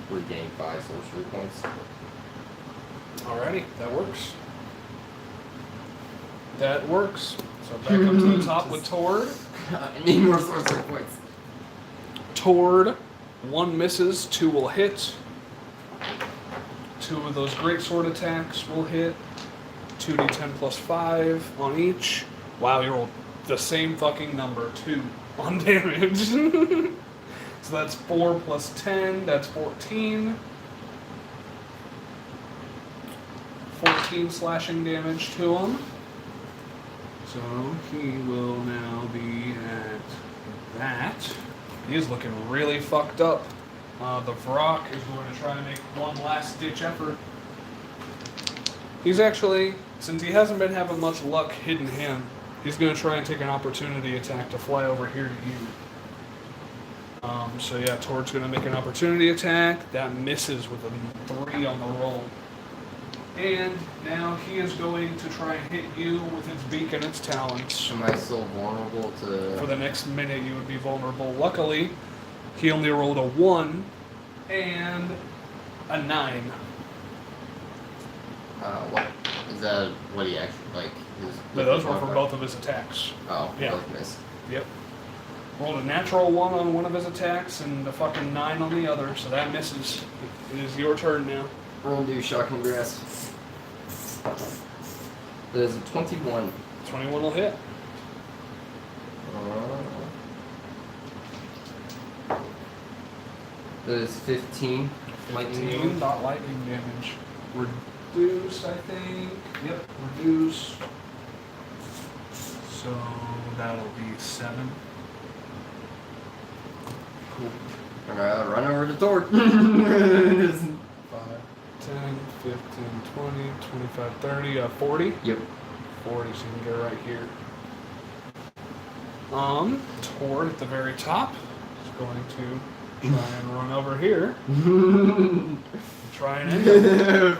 Regain 5 sorcery points. Alrighty, that works. That works. So back up to the top with Tord. I need more sorcery points. Tord, 1 misses, 2 will hit. 2 of those great sword attacks will hit. 2d10 plus 5 on each. Wow, you rolled the same fucking number, 2 on damage. So that's 4 plus 10, that's 14. 14 slashing damage to him. So he will now be at that. He is looking really fucked up. The Vrock is going to try to make one last ditch effort. He's actually, since he hasn't been having much luck hitting him, he's going to try and take an opportunity attack to fly over here to you. So yeah, Tord's going to make an opportunity attack. That misses with a 3 on the roll. And now he is going to try and hit you with its beak and its talons. Am I still vulnerable to... For the next minute, you would be vulnerable. Luckily, he only rolled a 1 and a 9. What? Is that what he actually, like... But those were for both of his attacks. Oh, Yeah. both missed. Yep. Rolled a natural 1 on one of his attacks and a fucking 9 on the other, so that misses. It is your turn now. Roll do shocking grasp. There's a 21. 21 will hit. There's 15. 15, not lightning damage. Reduced, I think. Yep, reduced. So that'll be 7. Cool. Alright, run over to Tord. 5, 10, 15, 20, 25, 30, 40? Yep. 40, so you can get right here. Tord at the very top is going to try and run over here. Try and end it.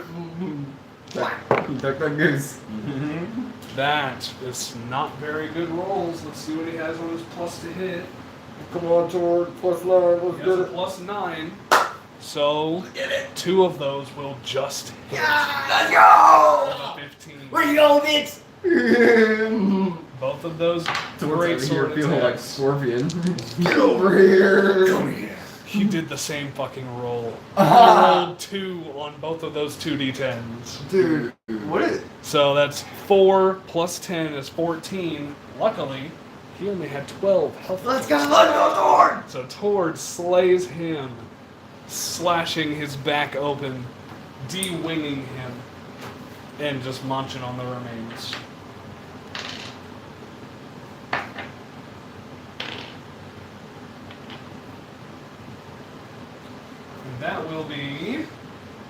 Duck, duck, goose. That is not very good rolls. Let's see what he has on his plus to hit. Come on, Tord. +9. Let's He get has a it. plus 9. So 2 of those will just hit. Let's go! 15. Where you going, bitch? Both of those Tord's great over here sword feeling like attacks. Scorpion. Get over here! Come here. He did the same fucking roll. He rolled 2 on both of those 2d10s. Dude, what is it? So that's 4 plus 10 is 14. Luckily, he only had 12 health. Let's go, Tord! So Tord slays him, slashing his back open, de-winging him. and just munching on the remains. And that will be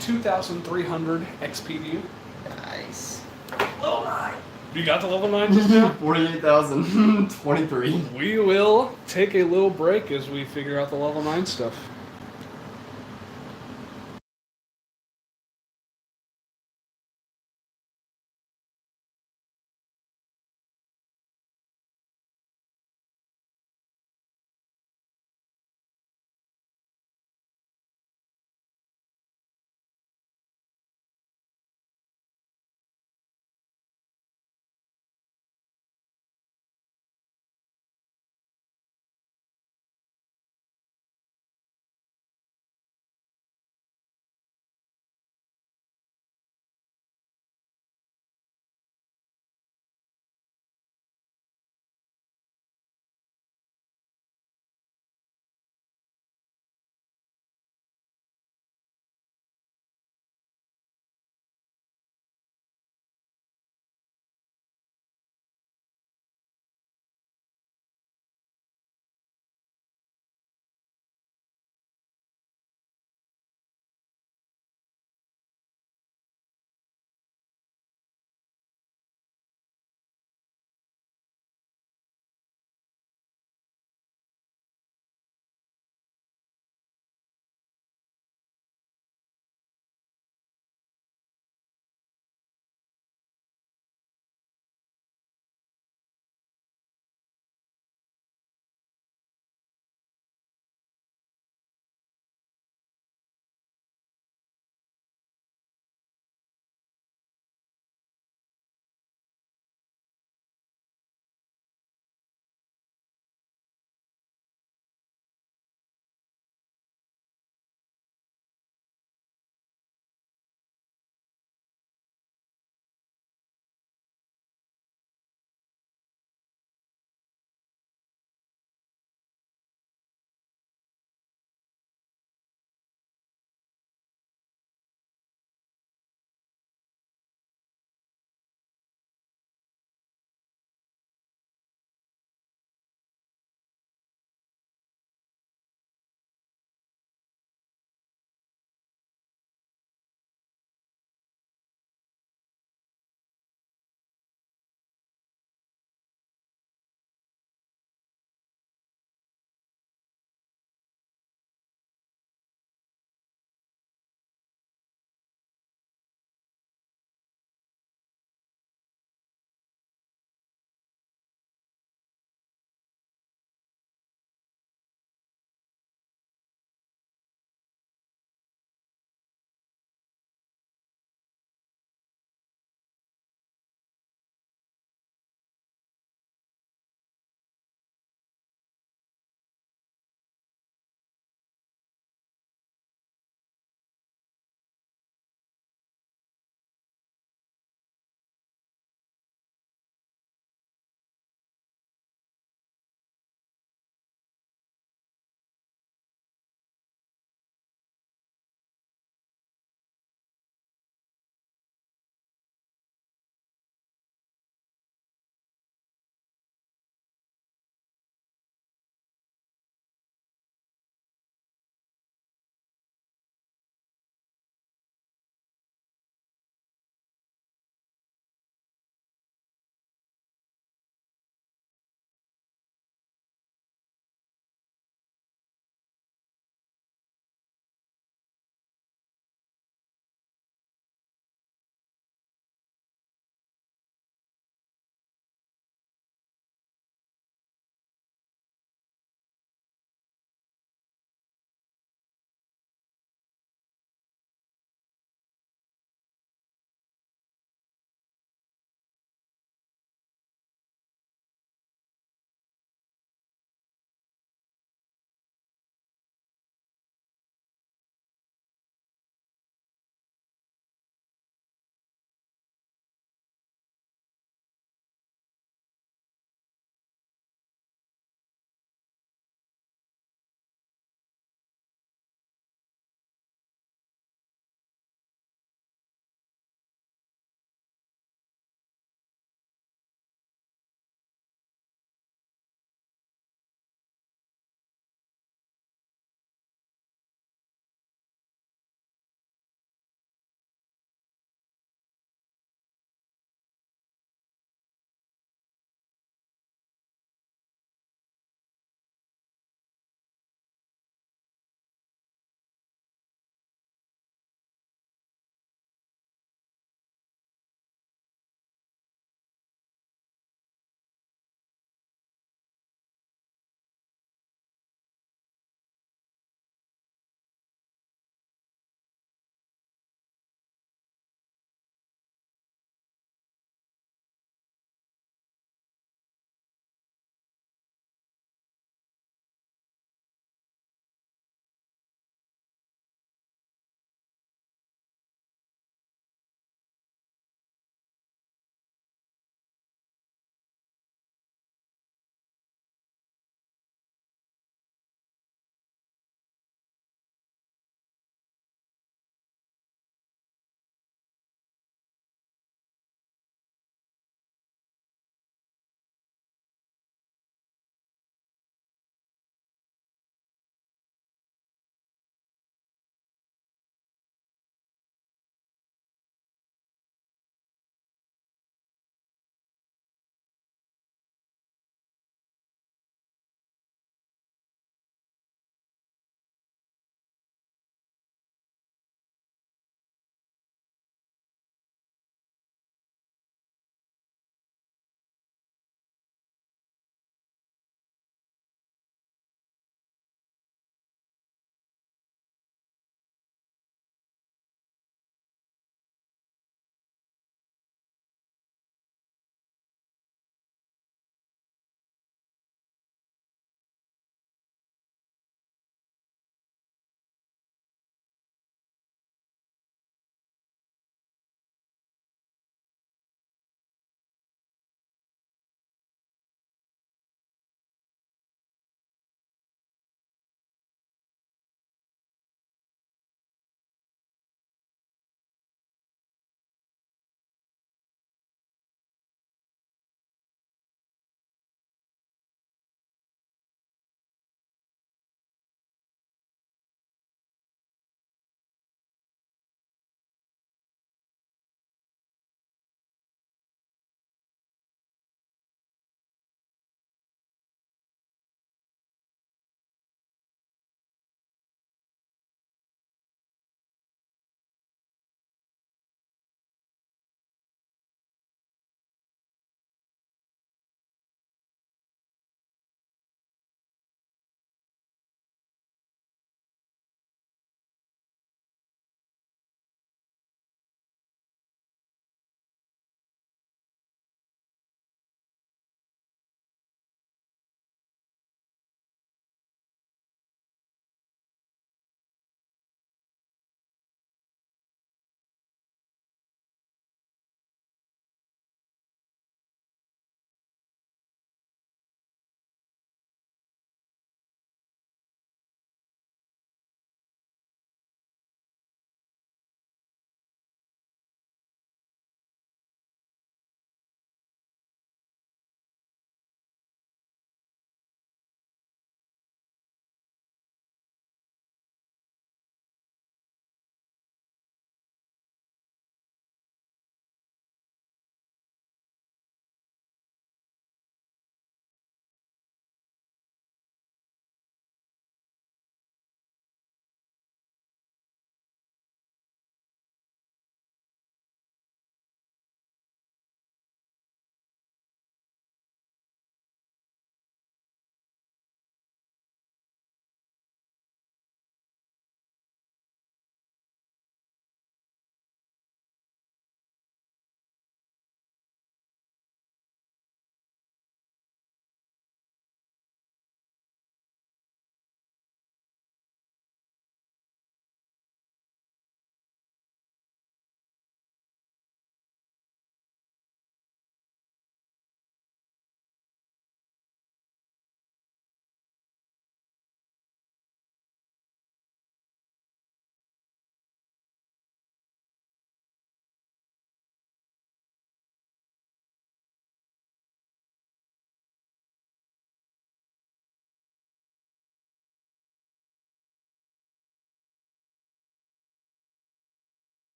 2,300 XP to you. Nice. Level 9. You got to level 9 just now? 48,023. We will take a little break as we figure out the level 9 stuff.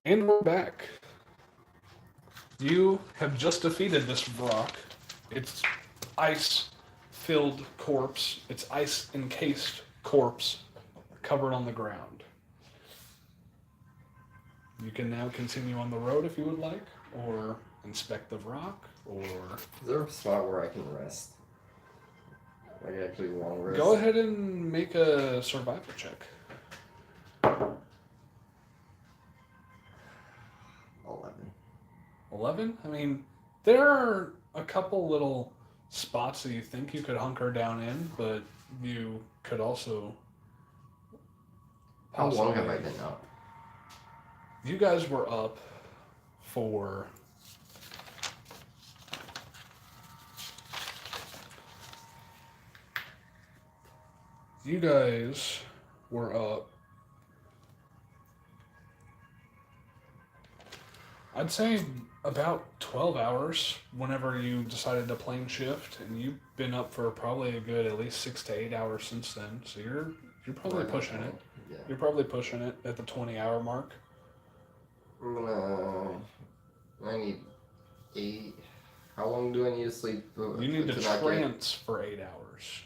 And we're back. You have just defeated this rock. Its ice-filled corpse, its ice-encased corpse, covered on the ground. You can now continue on the road if you would like, or inspect the rock, or... Is there a spot where I can rest? Like actually long rest? Go ahead and make a survival check. 11. 11? I mean, there are a couple little spots that you think you could hunker down in, but you could also... How long have possibly- I been up? You guys were up for... You guys were up... I'd say about 12 hours whenever you decided to plane shift, and you've been up for probably a good at least 6 to 8 hours since then. So you're probably Right, pushing it. Yeah. You're probably pushing it at the 20-hour mark. I need 8. How long do I need to sleep? You need to not get- trance for 8 hours.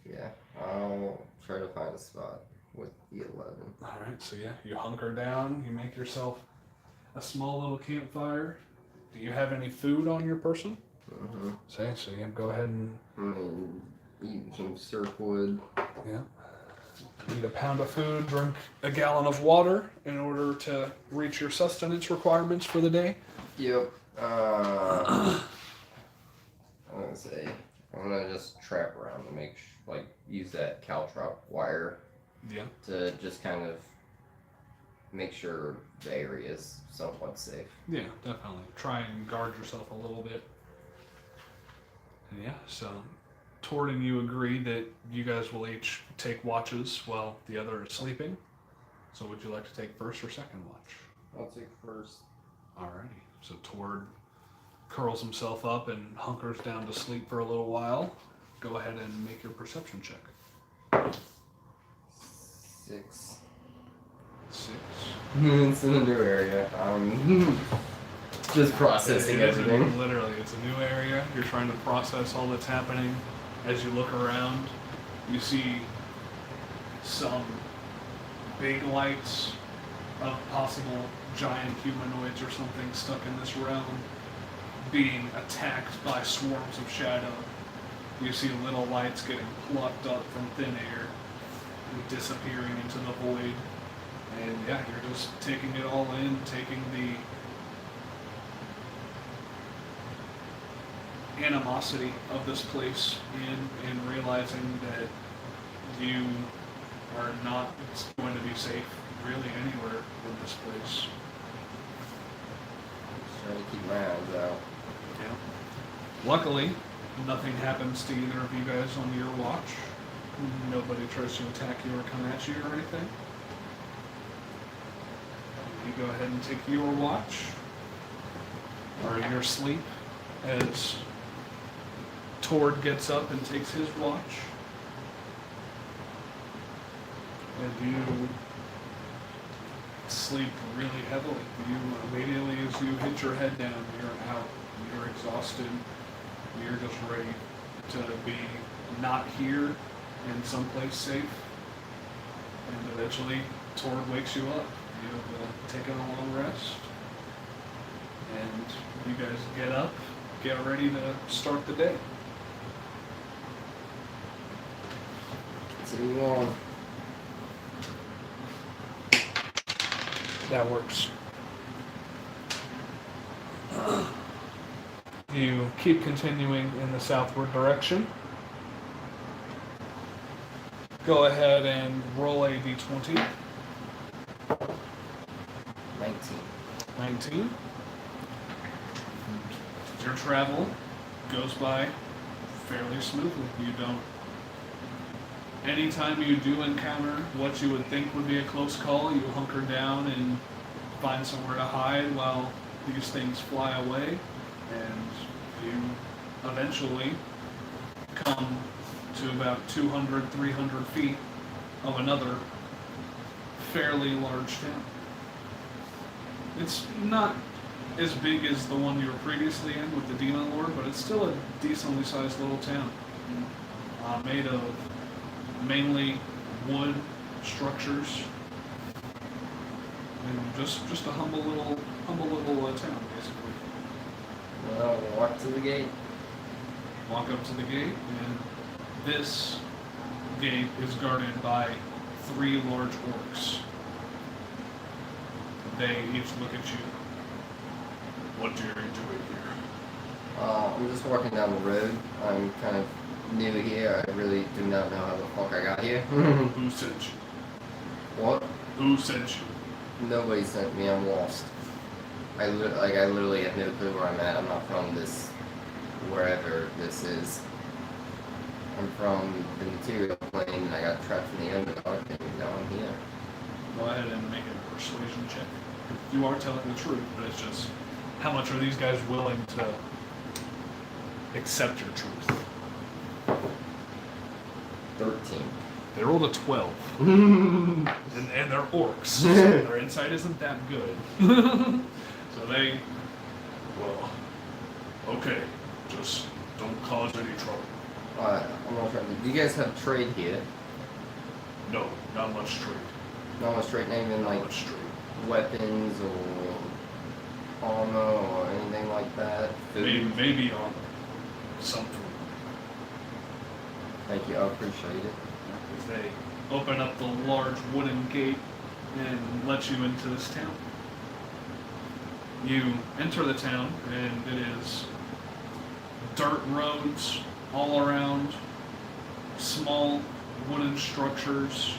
Yeah, I'll try to find a spot with the 11. All right, so yeah, you hunker down. You make yourself a small little campfire. Do you have any food on your person? Mm-hmm. So you go ahead and Eat some surf wood. yeah. Eat a pound of food, drink a gallon of water in order to reach your sustenance requirements for the day. Yep. I'm gonna say I'm gonna just trap around to make use that caltrop wire Yeah. to just kind of make sure the area is somewhat safe. Yeah, definitely. Try and guard yourself a little bit. And yeah, so Tord and you agree that you guys will each take watches while the other is sleeping. So would you like to take first or second watch? I'll take first. Alrighty. So Tord curls himself up and hunkers down to sleep for a little while. Go ahead and make your perception check. 6. 6. It's in a new area. Just processing It is everything. Literally, it's a new area. You're trying to process all that's happening. As you look around, you see some big lights of possible giant humanoids or something stuck in this realm being attacked by swarms of shadow. You see little lights getting plucked up from thin air and disappearing into the void. And yeah, you're just taking it all in, taking the animosity of this place in and realizing that you are not going to be safe really anywhere in this place. Just trying to keep my eyes out. Yeah. Luckily, nothing happens to either of you guys on your watch. Nobody tries to attack you or come at you or anything. You go ahead and take your watch, or your sleep, as Tord gets up and takes his watch. And you sleep really heavily. You immediately, as you hit your head down, you're out. You're exhausted. You're just ready to be not here and someplace safe. And eventually, Tord wakes you up. You've taken a long rest. And you guys get up, get ready to start the day. Continue on. That works. You keep continuing in the southward direction. Go ahead and roll a d20. 19. 19. Your travel goes by fairly smoothly. You don't... Anytime you do encounter what you would think would be a close call, you hunker down and find somewhere to hide while these things fly away, and you eventually come to about 200, 300 feet of another fairly large town. It's not as big as the one you were previously in with the Demon Lord, but it's still a decently sized little town. Made of mainly wood structures, and just a humble little town, basically. Well, walk to the gate. Walk up to the gate, and this gate is guarded by 3 large orcs. They each look at you. What are you doing here? I'm just walking down the road. I'm kind of new here. I really do not know how the fuck I got here. Who sent you? What? Who sent you? Nobody sent me. I'm lost. I literally have no clue where I'm at. I'm not from this, wherever this is. I'm from the material plane, and I got trapped in the Underdark, and now I'm here. Go ahead and make a persuasion check. You are telling the truth, but it's just how much are these guys willing to accept your truth? 13. They rolled a 12. and they're orcs. So their insight isn't that good. So they, well, okay, just don't cause any trouble. I'm not trying to. Do you guys have trade here? No, not much trade. Not much trade, not even Not like much trade. weapons or armor or anything like that. Food. Maybe on something. Thank you, I appreciate it. As they open up the large wooden gate and let you into this town. You enter the town, and it is dirt roads all around, small wooden structures,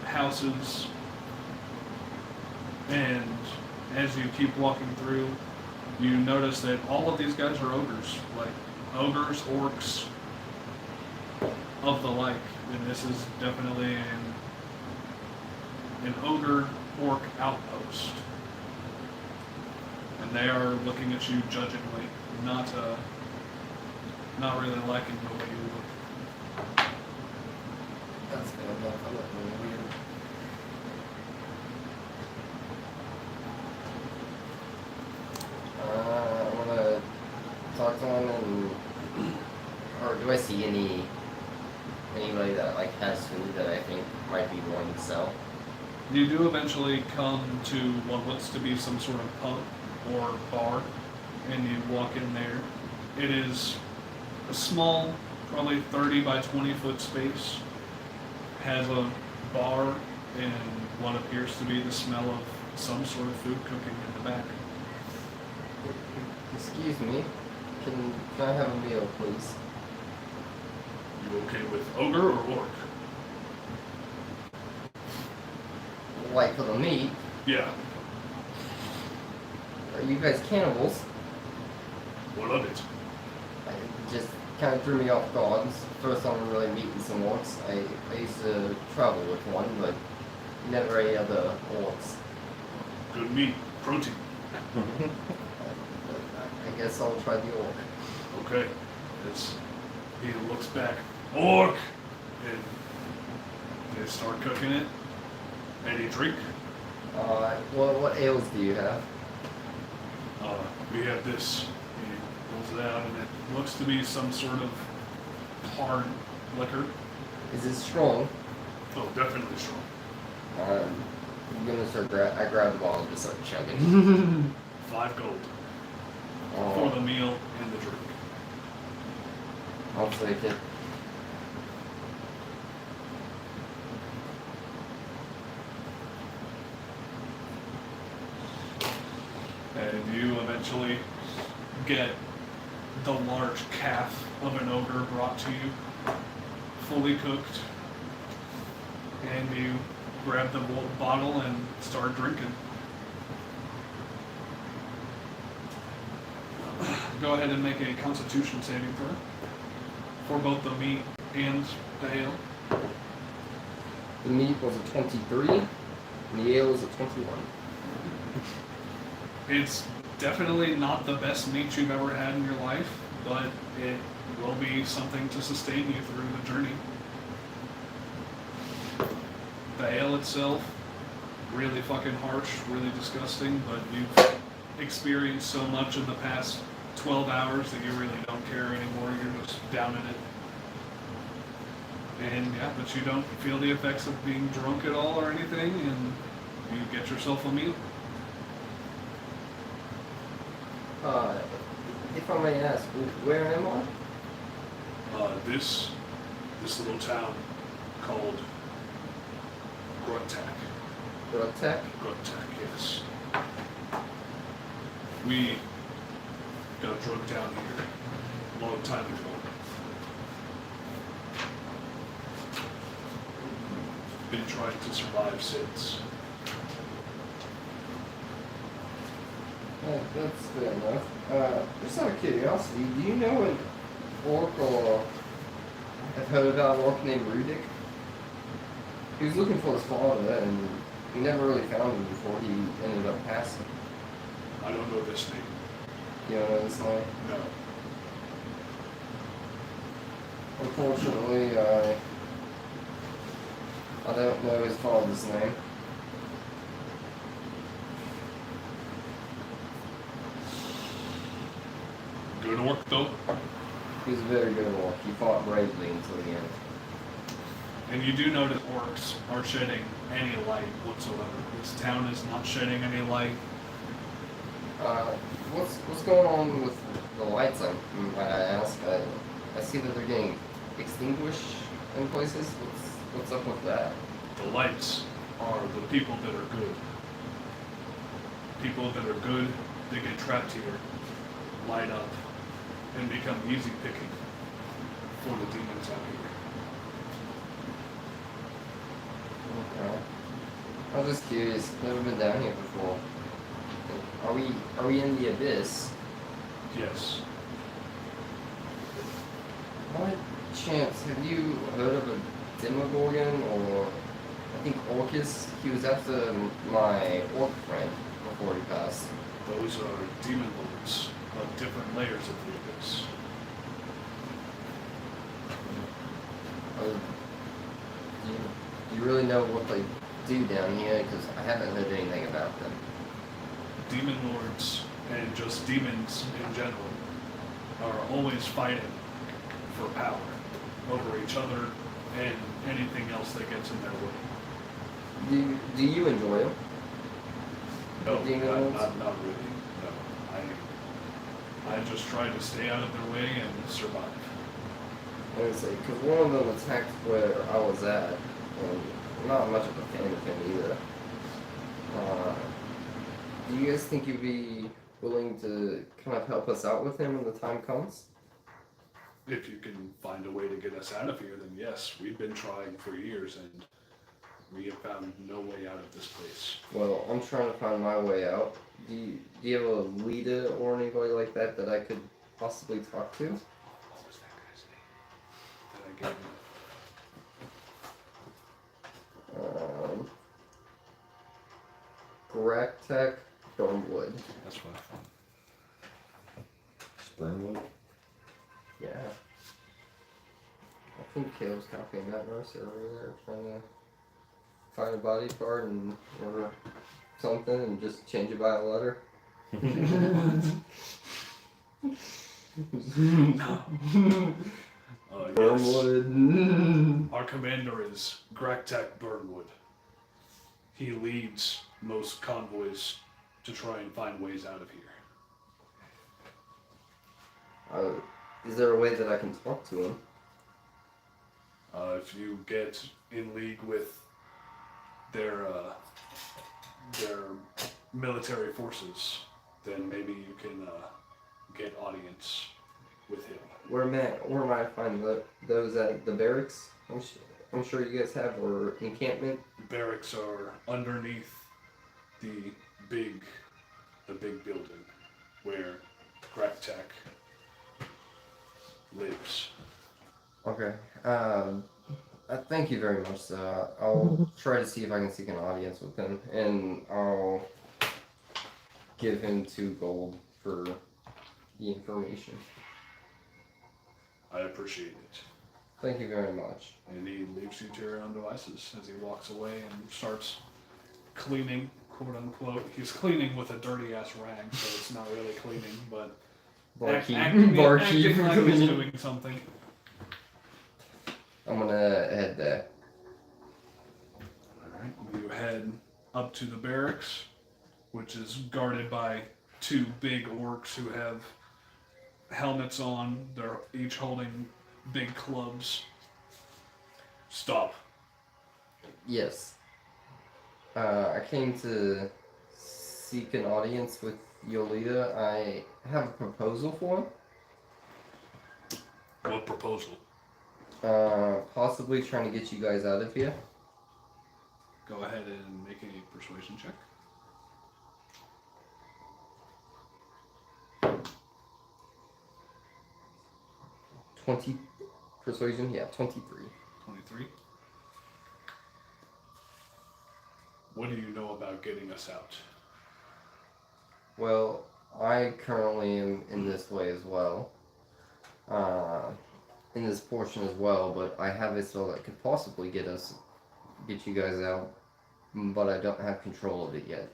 houses, and as you keep walking through, you notice that all of these guys are ogres, like ogres, orcs, of the like, and this is definitely an ogre orc outpost. And they are looking at you judgingly, not really liking the way you look. That's good enough. I look really weird. I want to talk to him, or do I see anybody that like has food that I think might be willing to sell? You do eventually come to what looks to be some sort of pub or bar, and you walk in there. It is a small, probably 30 by 20 foot space, has a bar and what appears to be the smell of some sort of food cooking in the back. Excuse me. Can I have a meal, please? You okay with ogre or orc? Like for the meat? Yeah. Are you guys cannibals? What of it? It just kind of threw me off guard. It's the first time I'm really meeting some orcs. I used to travel with one, but never any other orcs. Good meat, protein. I guess I'll try the orc. Okay. He looks back. Orc! And they start cooking it. Any drink? What ales do you have? We have this. He pulls it out, and it looks to be some sort of hard liquor. Is it strong? Oh, definitely strong. I'm gonna start I grab the bottle and just start chugging. 5 gold for Oh, the meal and the drink. I'll take it. And you eventually get the large calf of an ogre brought to you, fully cooked, and you grab the bottle and start drinking. Go ahead and make a Constitution saving throw for both the meat and the ale. The meat was a 23, and the ale was a 21. It's definitely not the best meat you've ever had in your life, but it will be something to sustain you through the journey. ale itself, really fucking harsh, really disgusting, but you've experienced so much in the past 12 hours that you really don't care anymore. You're just down in it. And yeah, but you don't feel the effects of being drunk at all or anything, and you get yourself a meal. If I may ask, where am I? This little town called Gruntak. Tech? Gruntak, yes. We got drunk down here a long time ago. Been trying to survive since. That's fair enough. Just out of curiosity, do you know an orc or have heard about an orc named Rudik? He was looking for his father and he never really found him before he ended up passing. I don't know this name. You don't know this name? No. Unfortunately, I don't know his father's name. Good orc though. He was a very good orc. He fought bravely until the end. And you do notice orcs are shedding any light whatsoever. This town is not shedding any light. What's going on with the lights? Might I ask? I see that they're getting extinguished in places. What's up with that? The lights are the people that are good. People that are good, they get trapped here, light up, and become easy picking for the demons out here. Okay. I was just curious. Never been down here before. Are we in the abyss? Yes. By chance, have you heard of a Demogorgon or I think Orcus? He was after my orc friend before he passed. Those are demon lords of different layers of the abyss. Do you really know what they do down here? Because I haven't heard anything about them. Demon lords and just demons in general are always fighting for power over each other and anything else that gets in their way. Do you enjoy them? No, Demon lords? not really. No, I just try to stay out of their way and survive. I would say, because one of them attacked where I was at, and I'm not much of a fan of him either. Do you guys think you'd be willing to kind of help us out with him when the time comes? If you can find a way to get us out of here, then yes. We've been trying for years and we have found no way out of this place. Well, I'm trying to find my way out. Do you have a leader or anybody like that that I could possibly talk to? What was that guy's name that I gave you? Gractech Stormwood. That's what I thought. Spurnwood? Yeah. I think Caleb's copying that verse earlier, trying to find a body part and or something and just change it by a letter. Yes. Stormwood. Our commander is Gractech Burnwood. He leads most convoys to try and find ways out of here. Is there a way that I can talk to him? If you get in league with their military forces, then maybe you can get audience with him. Where might I find those at the barracks? I'm sure you guys have, or encampment. Barracks are underneath the big building where Gractech lives. Okay. Thank you very much, sir. I'll try to see if I can seek an audience with him, and I'll give him 2 gold for the information. I appreciate it. Thank you very much. And he leaves you to your own devices as he walks away and starts cleaning, quote unquote. He's cleaning with a dirty ass rag, so it's not really cleaning, but Barkeep. acting like he's cleaning. doing something. I'm gonna head there. Alright, you head up to the barracks, which is guarded by two big orcs who have helmets on. They're each holding big clubs. Stop. Yes. I came to seek an audience with your leader. I have a proposal for him. What proposal? Possibly trying to get you guys out of here. Go ahead and make a persuasion check. 20 persuasion, yeah, 23. 23. What do you know about getting us out? Well, I currently am in this way as well. In this portion as well, but I have a spell that could possibly get you guys out, but I don't have control of it yet.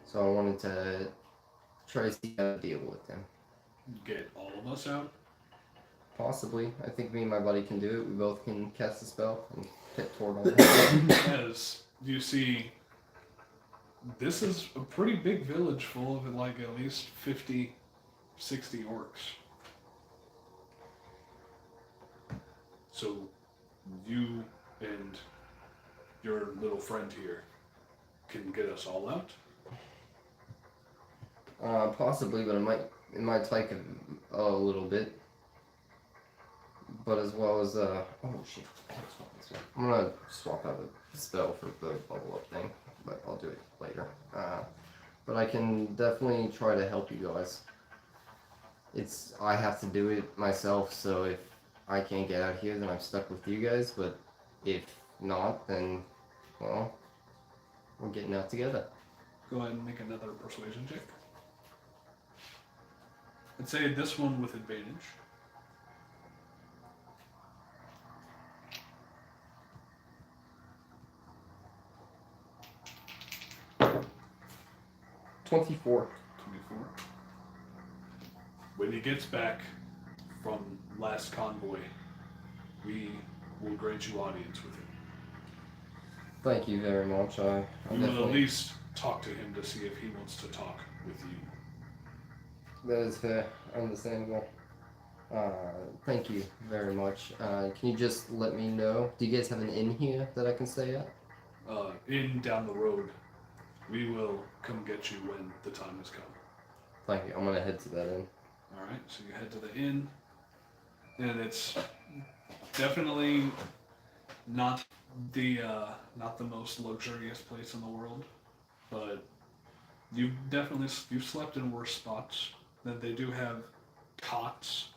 So I wanted to try to see how to deal with them. Get all of us out? Possibly. I think me and my buddy can do it. We both can cast a spell and hit toward on them. As you see, this is a pretty big village full of like at least 50, 60 orcs. So you and your little friend here can get us all out? Possibly, but it might take a little bit. But as well as oh shit, I'm gonna swap out a spell for the level up thing, but I'll do it later. But I can definitely try to help you guys. I have to do it myself, so if I can't get out here, then I'm stuck with you guys. But if not, then well, we're getting out together. Go ahead and make another persuasion check. I'd say this one with advantage. $24. 24. When he gets back from last convoy, we will grant you audience with him. Thank you very much. I We will at definitely. least talk to him to see if he wants to talk with you. That is fair. Understandable. Thank you very much. Can you just let me know? Do you guys have an inn here that I can stay at? In down the road, we will come get you when the time has come. Thank you. I'm gonna head to that inn. Alright, so you head to the inn, and it's definitely not the most luxurious place in the world, but you've slept in worse spots. That they do have cots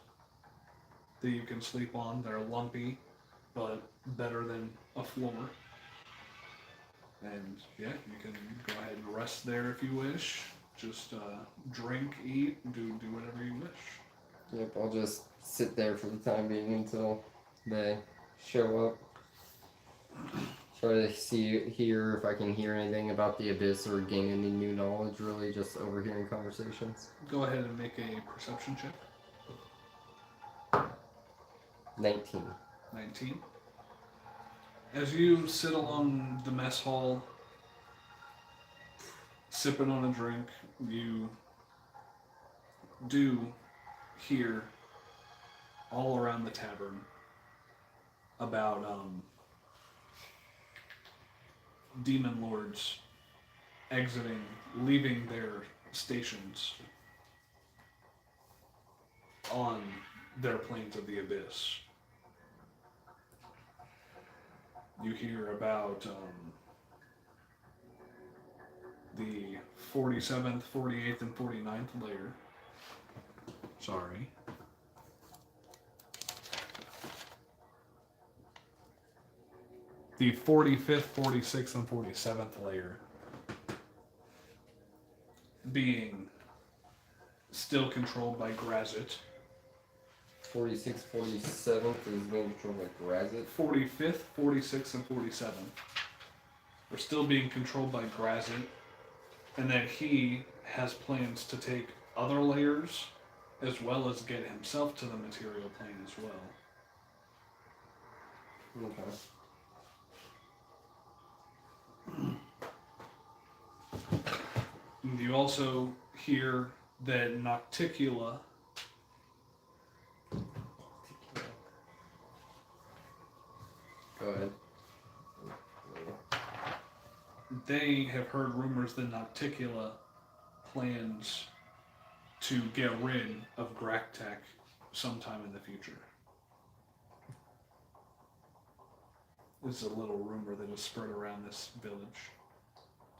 that you can sleep on. They're lumpy, but better than a floor. And yeah, you can go ahead and rest there if you wish. Just drink, eat, do whatever you wish. Yep, I'll just sit there for the time being until they show up. Try to hear if I can hear anything about the Abyss or gain any new knowledge, really, just overhearing conversations. Go ahead and make a perception check. 19. 19. As you sit along the mess hall, sipping on a drink, you do hear all around the tavern about demon lords leaving their stations on their planes of the Abyss. You hear about the 47th, 48th, and 49th layer. Sorry. The 45th, 46th, and 47th layer being still controlled by Grazit. 46th, 47th is being controlled by Grazit. 45th, 46th, and 47th are still being controlled by Grazit, and that he has plans to take other layers as well as get himself to the material plane as well. Okay. And you also hear that Nocticula Go ahead. they have heard rumors that Nocticula plans to get rid of Graktek sometime in the future. This is a little rumor that has spread around this village.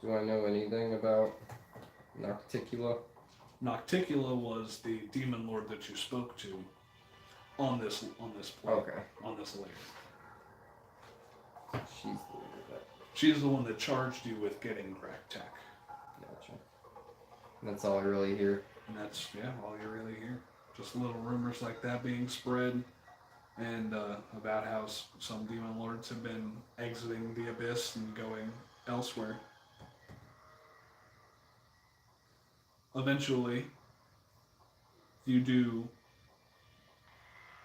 Do I know anything about Nocticula? Nocticula was the demon lord that you spoke to on this plane, Okay. on this layer. She's the leader of that. She's the one that charged you with getting Graktek. Gotcha. That's all I really hear. And that's, all you really hear. Just little rumors like that being spread, and about how some demon lords have been exiting the abyss and going elsewhere. Eventually, you do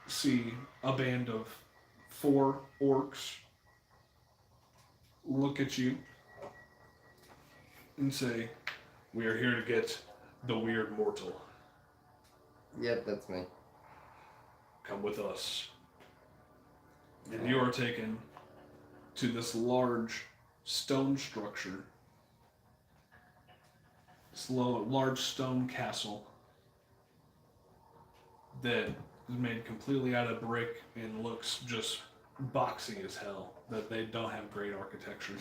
see a band of 4 orcs look at you and say, "We are here to get the weird mortal. Yep, that's me. Come with us." And you are taken to this large stone structure, this large stone castle that is made completely out of brick and looks just boxy as hell. That they don't have great architecture.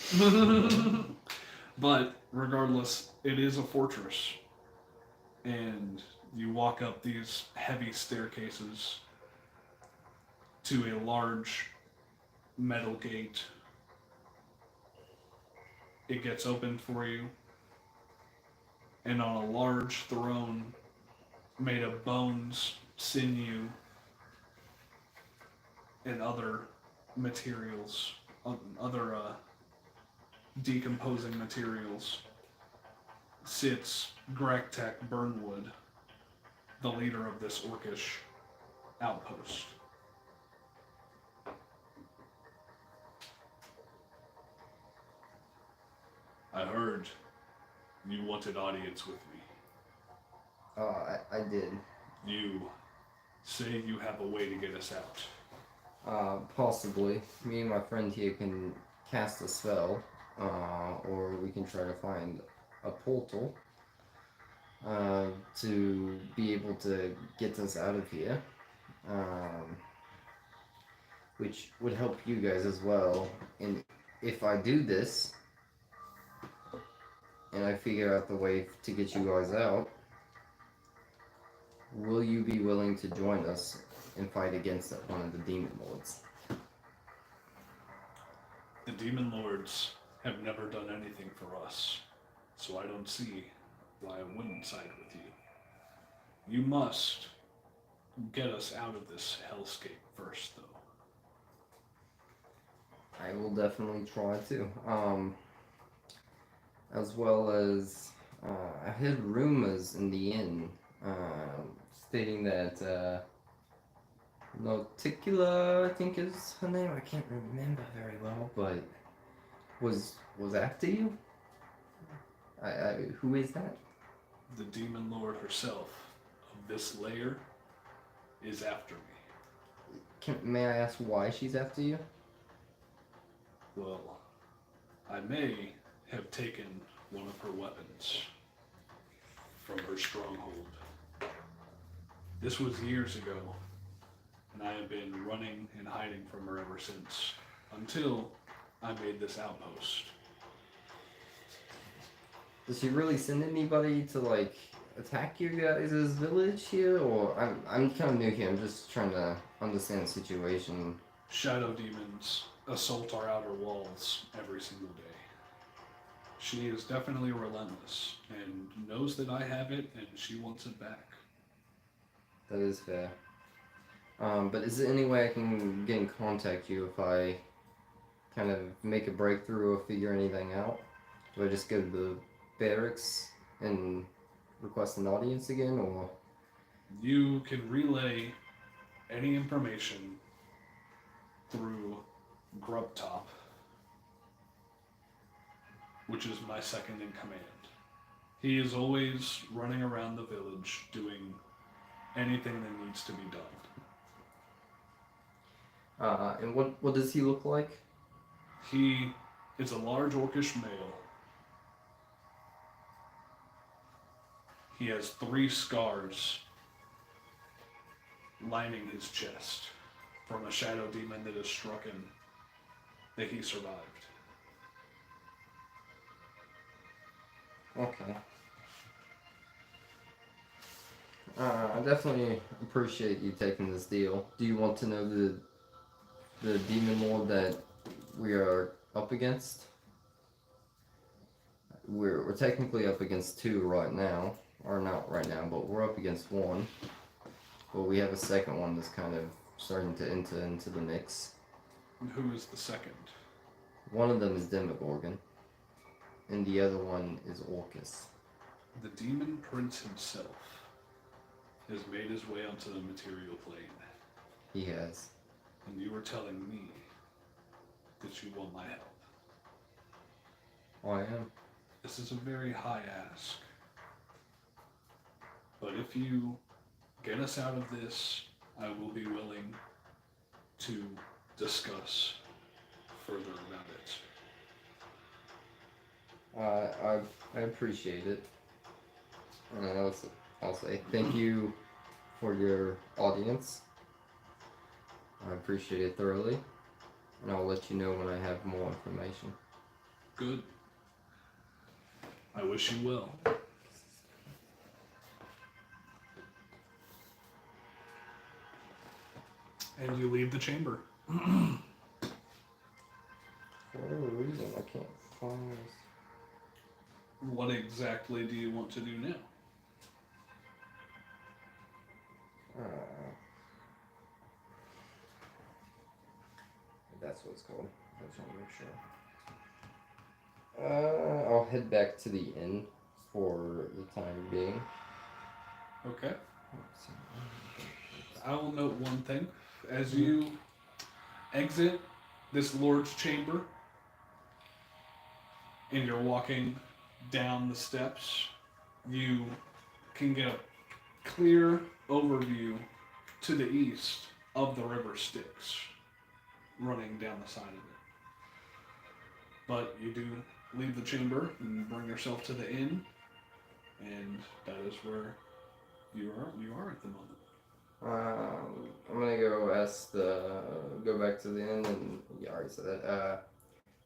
But regardless, it is a fortress. And you walk up these heavy staircases to a large metal gate. It gets opened for you, and on a large throne made of bones, sinew, and other materials, other decomposing materials, sits Graktek Burnwood, the leader of this orcish outpost. I heard you wanted audience with me. Oh, I did. You say you have a way to get us out. Possibly. Me and my friend here can cast a spell, or we can try to find a portal to be able to get us out of here, which would help you guys as well. And if I do this, and I figure out the way to get you guys out, will you be willing to join us and fight against one of the demon lords? The demon lords have never done anything for us, so I don't see why I wouldn't side with you. You must get us out of this hellscape first, though. I will definitely try to. As well as, I heard rumors in the inn, stating that, Nauticula, I think is her name, I can't remember very well, but was after you? Who is that? The demon lord herself of this layer is after me. May I ask why she's after you? Well, I may have taken one of her weapons from her stronghold. This was years ago, and I have been running and hiding from her ever since, until I made this outpost. Does she really send anybody to, like, attack you guys' village here? Or, I'm kind of new here, I'm just trying to understand the situation. Shadow demons assault our outer walls every single day. She is definitely relentless, and knows that I have it, and she wants it back. That is fair. But is there any way I can get in contact you if I kind of make a breakthrough or figure anything out? Do I just go to the barracks and request an audience again, or? You can relay any information through Grubtop, which is my second in command. He is always running around the village doing anything that needs to be done. And what does he look like? He is a large orcish male. He has 3 scars lining his chest from a shadow demon that has struck him that he survived. Okay. I definitely appreciate you taking this deal. Do you want to know the demon lord that we are up against? We're technically up against 2 right now, or not right now, but we're up against 1. But we have a second one that's kind of starting to enter into the mix. And who is the second? One of them is Demogorgon, and the other one is Orcus. The demon prince himself has made his way onto the material plane. He has. And you were telling me that you want my help. Oh, I am. This is a very high ask. But if you get us out of this, I will be willing to discuss further about it. I appreciate it. And I'll say thank you for your audience. I appreciate it thoroughly. And I'll let you know when I have more information. Good. I wish you well. And you leave the chamber. For whatever reason, I can't find this. What exactly do you want to do now? That's what it's called. I just want to make sure. I'll head back to the inn for the time being. Okay. I will note one thing. As you exit this lord's chamber and you're walking down the steps, you can get a clear overview to the east of the river Styx running down the side of it. But you do leave the chamber and bring yourself to the inn, and that is where you are at the moment. I'm gonna go back to the inn, and you already said that.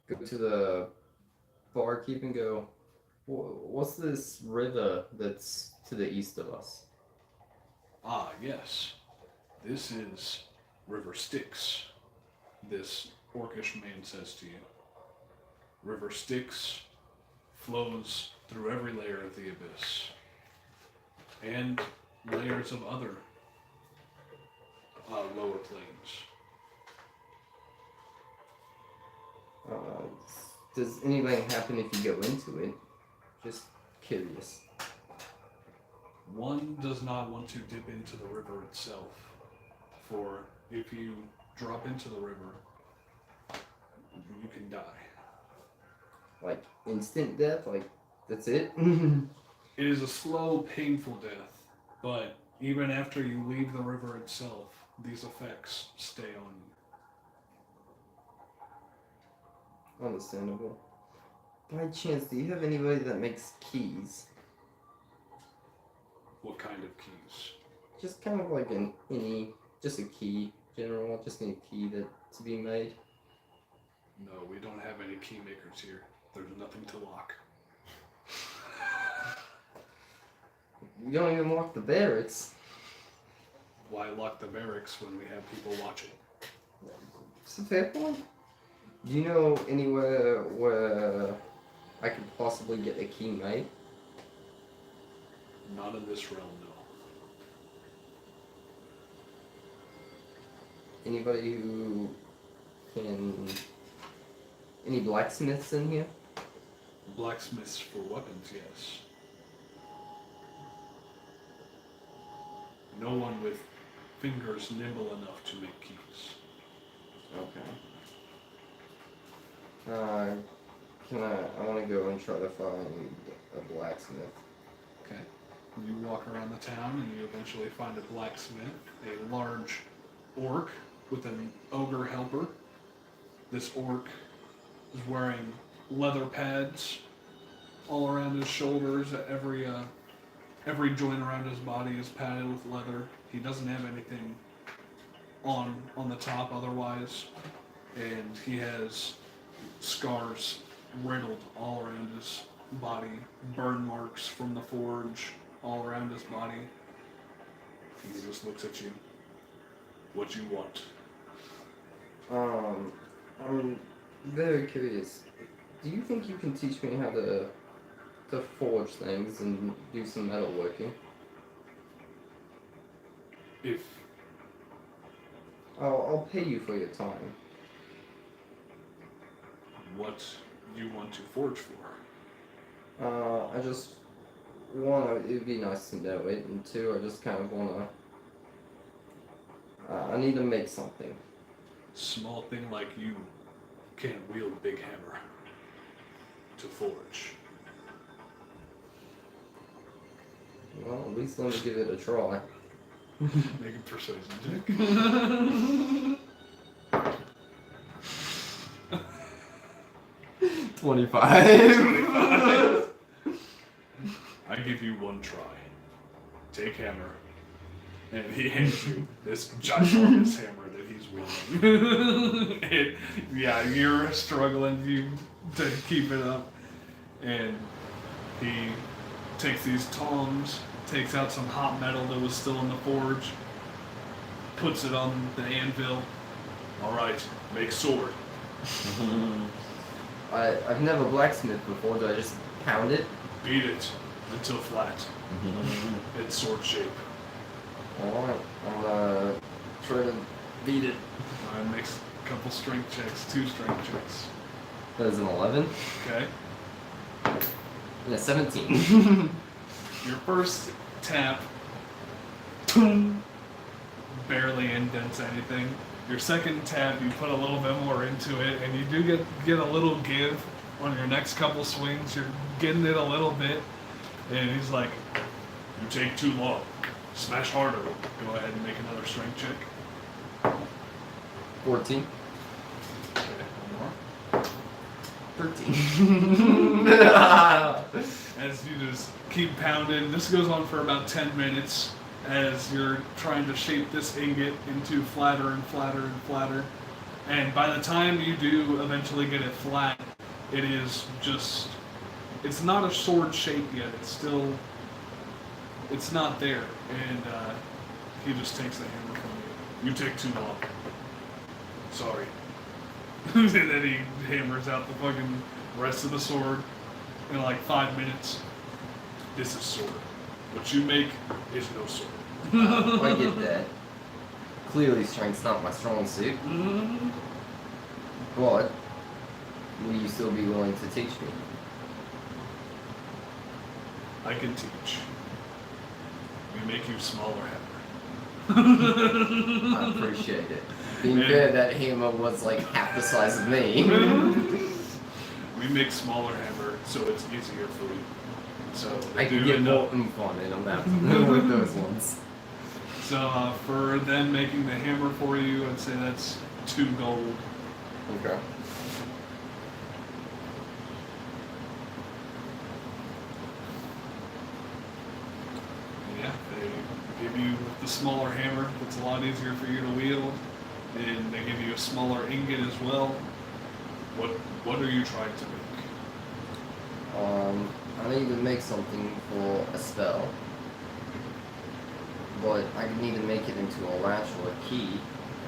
Go to the barkeep and go, what's this river that's to the east of us? Ah, yes. This is River Styx, this orcish man says to you. River Styx flows through every layer of the abyss, and layers of other lower planes. Does anything happen if you go into it? Just curious. One does not want to dip into the river itself, for if you drop into the river, you can die. Like instant death? Like that's it? It is a slow, painful death, but even after you leave the river itself, these effects stay on you. Understandable. By chance, do you have anybody that makes keys? What kind of keys? Just kind of like just a key, general. I just need a key to be made. No, we don't have any key makers here. There's nothing to lock. You don't even lock the barracks. Why lock the barracks when we have people watching? It's a fair point. Do you know anywhere where I could possibly get a key made? Not in this realm, no. Anybody who can... Any blacksmiths in here? Blacksmiths for weapons, yes. No one with fingers nimble enough to make keys. Okay. I want to go and try to find a blacksmith. Okay. You walk around the town and you eventually find a blacksmith, a large orc with an ogre helper. This orc is wearing leather pads all around his shoulders. Every joint around his body is padded with leather. He doesn't have anything on the top otherwise, and he has scars riddled all around his body, burn marks from the forge all around his body. He just looks at you. What you want? I'm very curious. Do you think you can teach me how to forge things and do some metalworking? If I'll pay you for your time. what you want to forge for? I just wanna. It'd be nice to know it, and two, I just kind of wanna. I need to make something. Small thing like you can't wield a big hammer to forge. Well, at least let me give it a try. Make a persuasion check. 25. I give you one try. Take hammer. And he hands you this ginormous hammer that he's wielding. And, yeah, you're struggling to keep it up. And he takes these tongs, takes out some hot metal that was still in the forge, puts it on the anvil. All right, make sword. I've never blacksmithed before. Do I just pound it? Beat it until flat. It's sword shape. Alright, I'm gonna try to beat it. Makes a couple strength checks, 2 strength checks. That is an 11. Okay. Yeah, 17. Your first tap, boom, barely indents anything. Your second tap, you put a little bit more into it, and you do get a little give on your next couple swings. You're getting it a little bit, and he's like, "You take too long. Smash harder." Go ahead and make another strength check. 14. Okay, one more. 13. As you just keep pounding. This goes on for about 10 minutes as you're trying to shape this ingot into flatter and flatter and flatter. And by the time you do eventually get it flat, it is just, it's not a sword shape yet. It's not there. And he just takes the hammer from you. You take too long. Sorry. And then he hammers out the fucking rest of the sword in like 5 minutes. This is sword. What you make is no sword. I get that. Clearly, strength's not my strong suit. But will you still be willing to teach me? I can teach. We make you smaller hammer. I appreciate it. Being fair, that hammer was like half the size of me. We make smaller hammer so it's easier for you. So I can get more oomph on it on that with those ones. So for them making the hammer for you, I'd say that's 2 gold. Okay. Yeah, they give you the smaller hammer that's a lot easier for you to wield, and they give you a smaller ingot as well. What are you trying to make? I need to make something for a spell, but I need to make it into a latch or a key,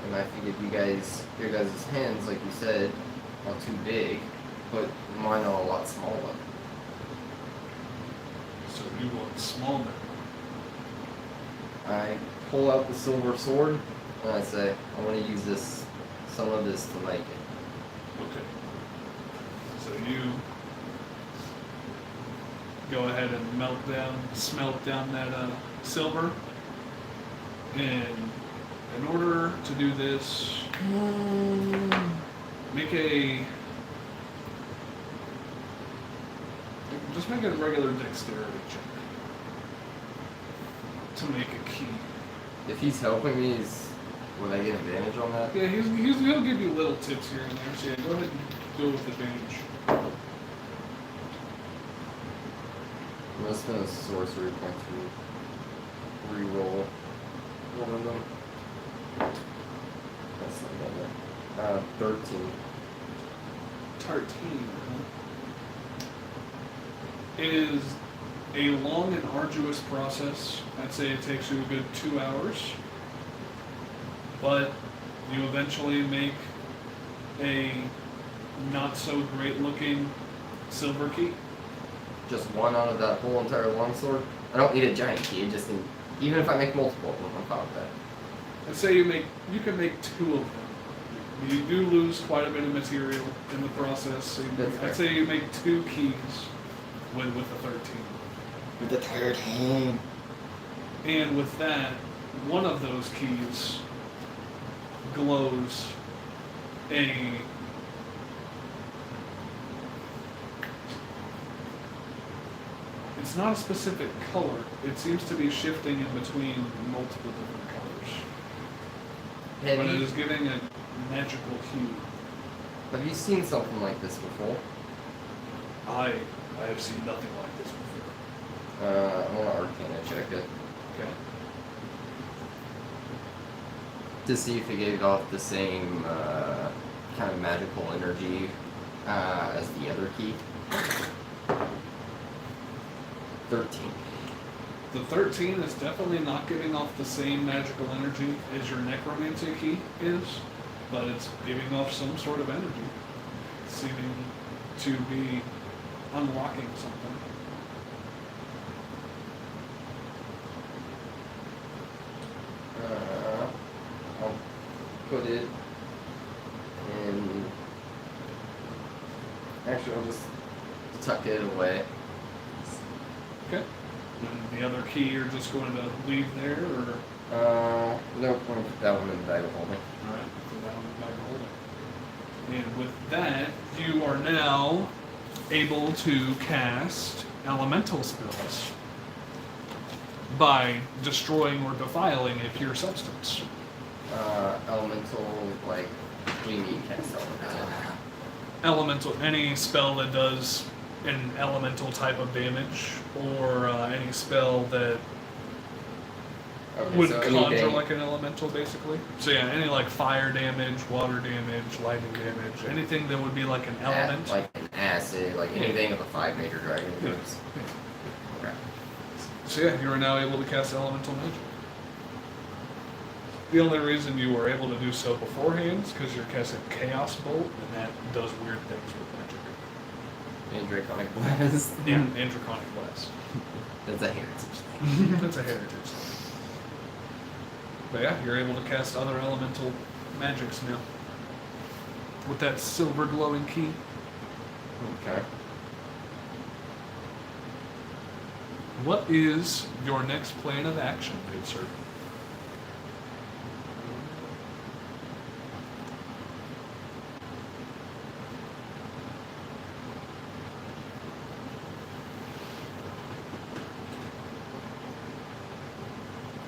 and I figured your guys' hands, like you said, are too big, but mine are a lot smaller. So you want small metal. I pull out the silver sword, And I say, I want to use this, some of this to make it. Okay. So you go ahead and smelt down that silver. And in order to do this, just make a regular dexterity check to make a key. If he's helping me, will I get advantage on that? Yeah, he'll give you little tips here and there. So yeah, go ahead and go with advantage. I'm gonna spend a sorcery point to re-roll one of them. That's not bad. 13. 13. It is a long and arduous process. I'd say it takes you a good 2 hours. But you eventually make a not so great looking silver key. Just one out of that whole entire longsword? I don't need a giant key, I just need, even if I make multiple of them, I'm fine with that. I'd say you can make 2 of them. You do lose quite a bit of material in the process. So That's fair. I'd say you make 2 keys with the 13. With the 13. And with that, one of those keys glows a it's not a specific color. It seems to be shifting in between multiple different colors. But it is giving a magical hue. Have you seen something like this before? I have seen nothing like this before. I want to Arcana check it Okay. to see if it gave off the same kind of magical energy as the other key. 13. The 13 is definitely not giving off the same magical energy as your necromancy key is, but it's giving off some sort of energy, seeming to be unlocking something. I'll put it in. Actually, I'll just tuck it away. Okay. And the other key you're just going to leave there, or? Nope, I'm gonna put that one in the bag of holding. Alright, put that on the bag of holding. And with that, you are now able to cast elemental spells by destroying or defiling a pure substance. Elemental, like, what do you mean cast elemental? Any spell that does an elemental type of damage, or any spell that Okay, would so conjure anything- like an elemental, basically. So yeah, any like fire damage, water damage, lightning damage, anything that would be like an element. Like an acid, like anything with a 5 major dragon. Yeah. Okay. So yeah, you are now able to cast elemental magic. The only reason you were able to do so beforehand is because you're casting Chaos Bolt, and that does weird things with magic. And Draconic Blast. Yeah, and Draconic Blast. That's a heritage. That's a heritage thing. But yeah, you're able to cast other elemental magics now. With that silver glowing key. Okay. What is your next plan of action, good sir?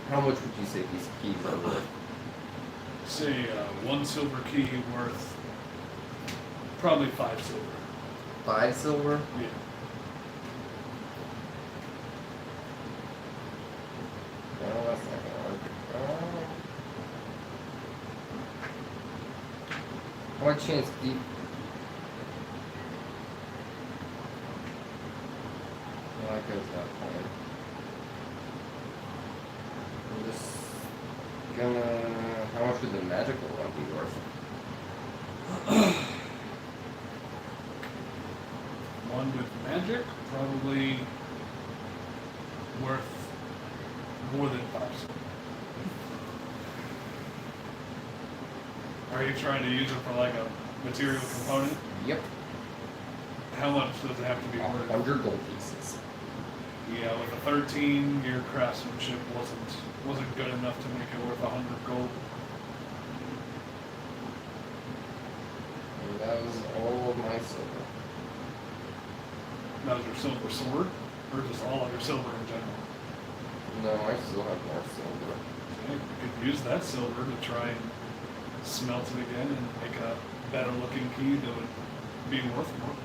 How much would you say these keys are worth? Say 1 silver key worth probably 5 silver. 5 silver? Yeah. No, that's not gonna work. What chance do you... Well, that goes that point. I'm just gonna... How much would the magical one be worth? One with magic, probably worth more than 5 silver. Are you trying to use it for like a material component? Yep. How much does it have to be worth? 100 gold pieces. Yeah, with a 13, your craftsmanship wasn't good enough to make it worth 100 gold. And that was all of my silver. That was your silver sword, or just all of your silver in general? No, I still have more silver. Okay, you could use that silver to try and smelt it again and make a better looking key that would be worth more.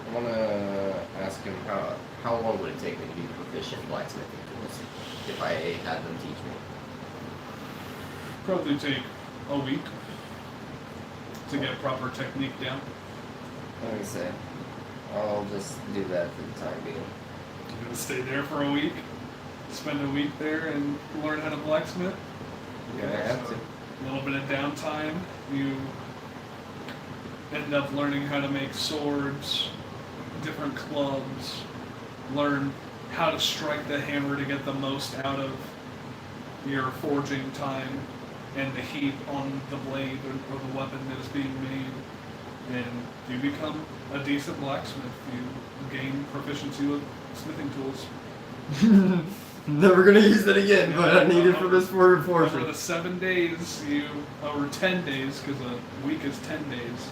I want to ask him how long would it take me to be proficient in blacksmithing tools if I had them teach me? Probably take a week to get proper technique down. Let me say, I'll just do that for the time being. You're gonna stay there for a week, spend a week there and learn how to blacksmith. You're gonna have to. A little bit of downtime, you end up learning how to make swords, different clubs, learn how to strike the hammer to get the most out of your forging time and the heat on the blade or the weapon that is being made. And you become a decent blacksmith. You gain proficiency with smithing tools. Never gonna use it again, but I need it for this forward Over portion. the 7 days, over 10 days, because a week is 10 days,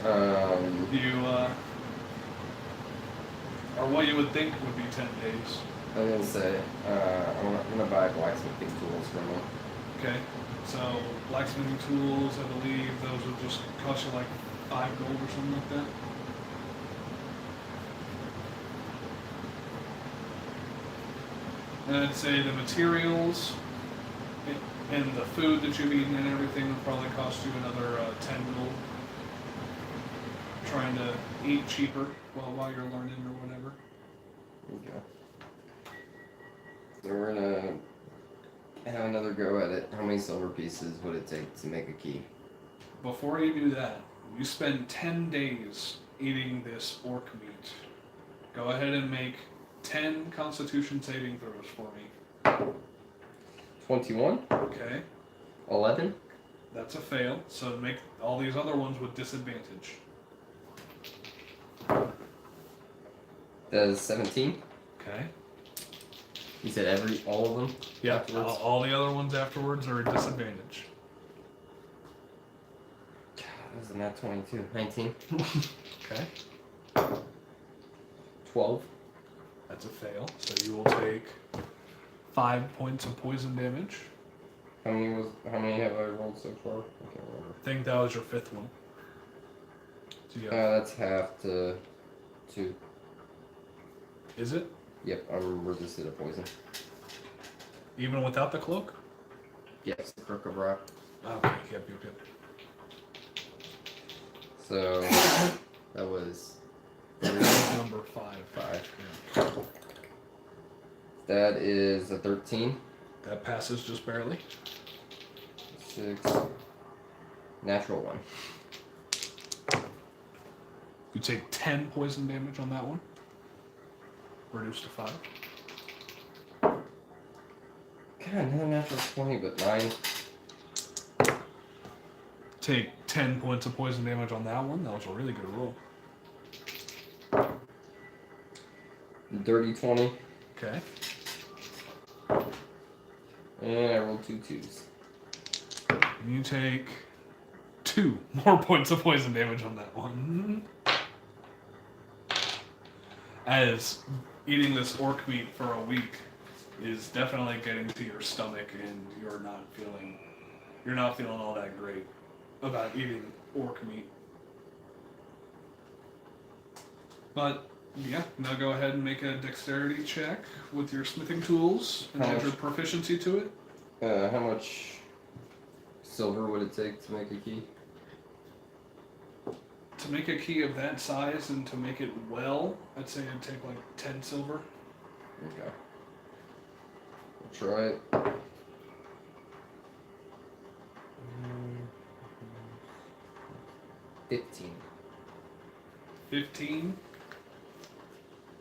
or what you would think would be 10 days. I'm gonna say, I'm gonna buy blacksmithing tools from him. Okay, so blacksmithing tools, I believe those would just cost you like 5 gold or something like that. And I'd say the materials and the food that you've eaten and everything would probably cost you another 10 gold. Trying to eat cheaper while you're learning or whatever. Okay. So we're gonna have another go at it. How many silver pieces would it take to make a key? Before you do that, you spend 10 days eating this orc meat. Go ahead and make 10 constitution saving throws for me. 21? Okay, 11? that's a fail, so make all these other ones with disadvantage. That is 17? Okay. You said all of them? Yeah, Afterwards? all the other ones afterwards are a disadvantage. God, that was a nat 22. 19? Okay, 12? that's a fail, so you will take 5 points of poison damage. How many have I rolled so far? I can't remember. I think that was your 5th one. So you have, That's half to 2. is it? Yep, I'm resistant to poison. Even without the cloak? Yes, the Crook of Rock. Okay, yep. So, that was That was number 5. 5. Yeah. That is a 13. That passes just barely. 6. Natural 1. You take 10 poison damage on that one. Reduced to 5. God, another natural 20, but 9. Take 10 points of poison damage on that one. That was a really good roll. Dirty 20. Okay. And I rolled 2 2s. And you take 2 more points of poison damage on that one. As eating this orc meat for a week is definitely getting to your stomach, and you're not feeling all that great about eating orc meat. But yeah, now go ahead and make a dexterity check with your smithing tools and add your proficiency to it. How much silver would it take to make a key? To make a key of that size and to make it well, I'd say it'd take like 10 silver. Okay. We'll try it. 15. 15.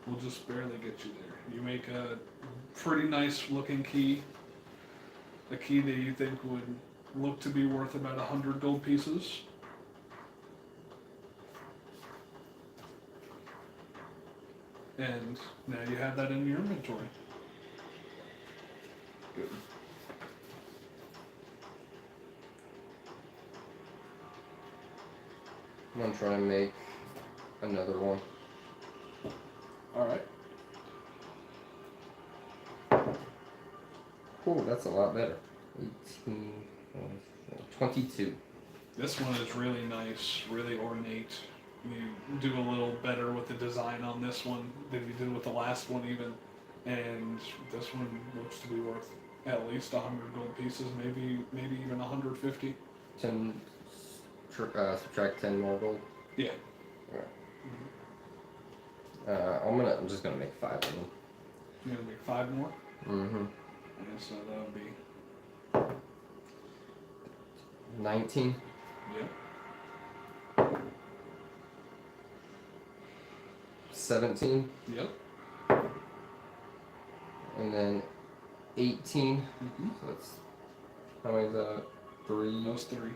We'll just barely get you there. You make a pretty nice looking key. A key that you think would look to be worth about 100 gold pieces. And now you have that in your inventory. Good. I'm gonna try to make another one. Alright. Oh, that's a lot better. 18, 22. This one is really nice, really ornate. You do a little better with the design on this one than you did with the last one even. And this one looks to be worth at least 100 gold pieces, maybe even 150. 10, subtract 10 more gold. Yeah. I'm just gonna make 5 of them. You're gonna make 5 more? Mm-hmm. Yeah, so that would be 19. Yep. 17. Yep. And then 18. Mm-hmm. So that's, how many is that? 3. Those 3.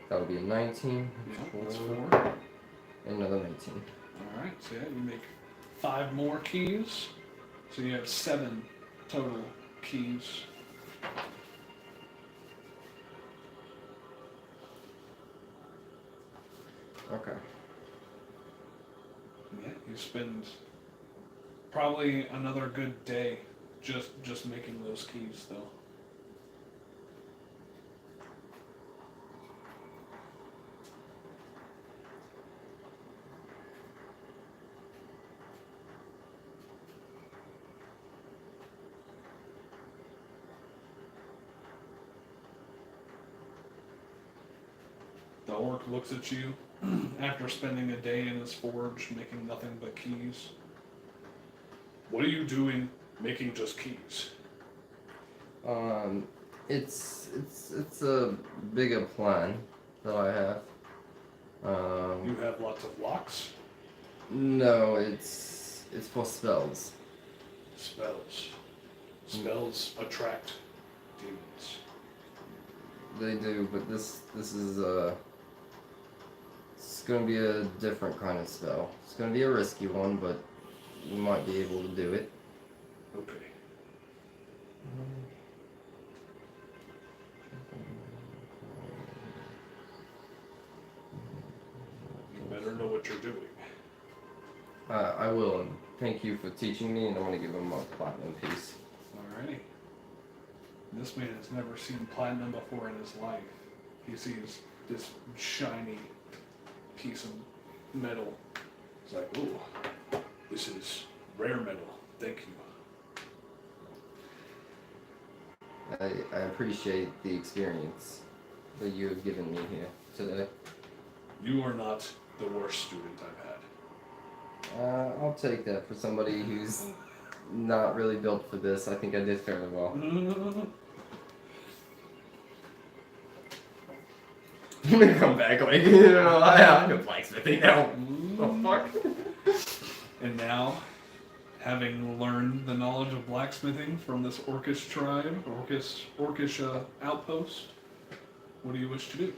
That would be a 19. Yeah, that's 4. And another 19. Alright, so yeah, you make 5 more keys. So you have 7 total keys. Okay. Yeah, you spend probably another good day just making those keys though. The orc looks at you after spending a day in his forge making nothing but keys. What are you doing making just keys? It's a bigger plan that I have. You have lots of locks? No, it's for spells. Spells. Spells attract demons. They do, but this is it's gonna be a different kind of spell. It's gonna be a risky one, but you might be able to do it. Okay. You better know what you're doing. I will, and thank you for teaching me, and I'm gonna give him a platinum piece. Alrighty. This man has never seen platinum before in his life. He sees this shiny piece of metal. He's like, ooh, this is rare metal. Thank you. I appreciate the experience that you have given me here today. You are not the worst student I've had. I'll take that for somebody who's not really built for this. I think I did fairly well. I'm gonna come back like, I know blacksmithing now. Oh fuck. And now, having learned the knowledge of blacksmithing from this orcish tribe, orcish outpost, what do you wish to do?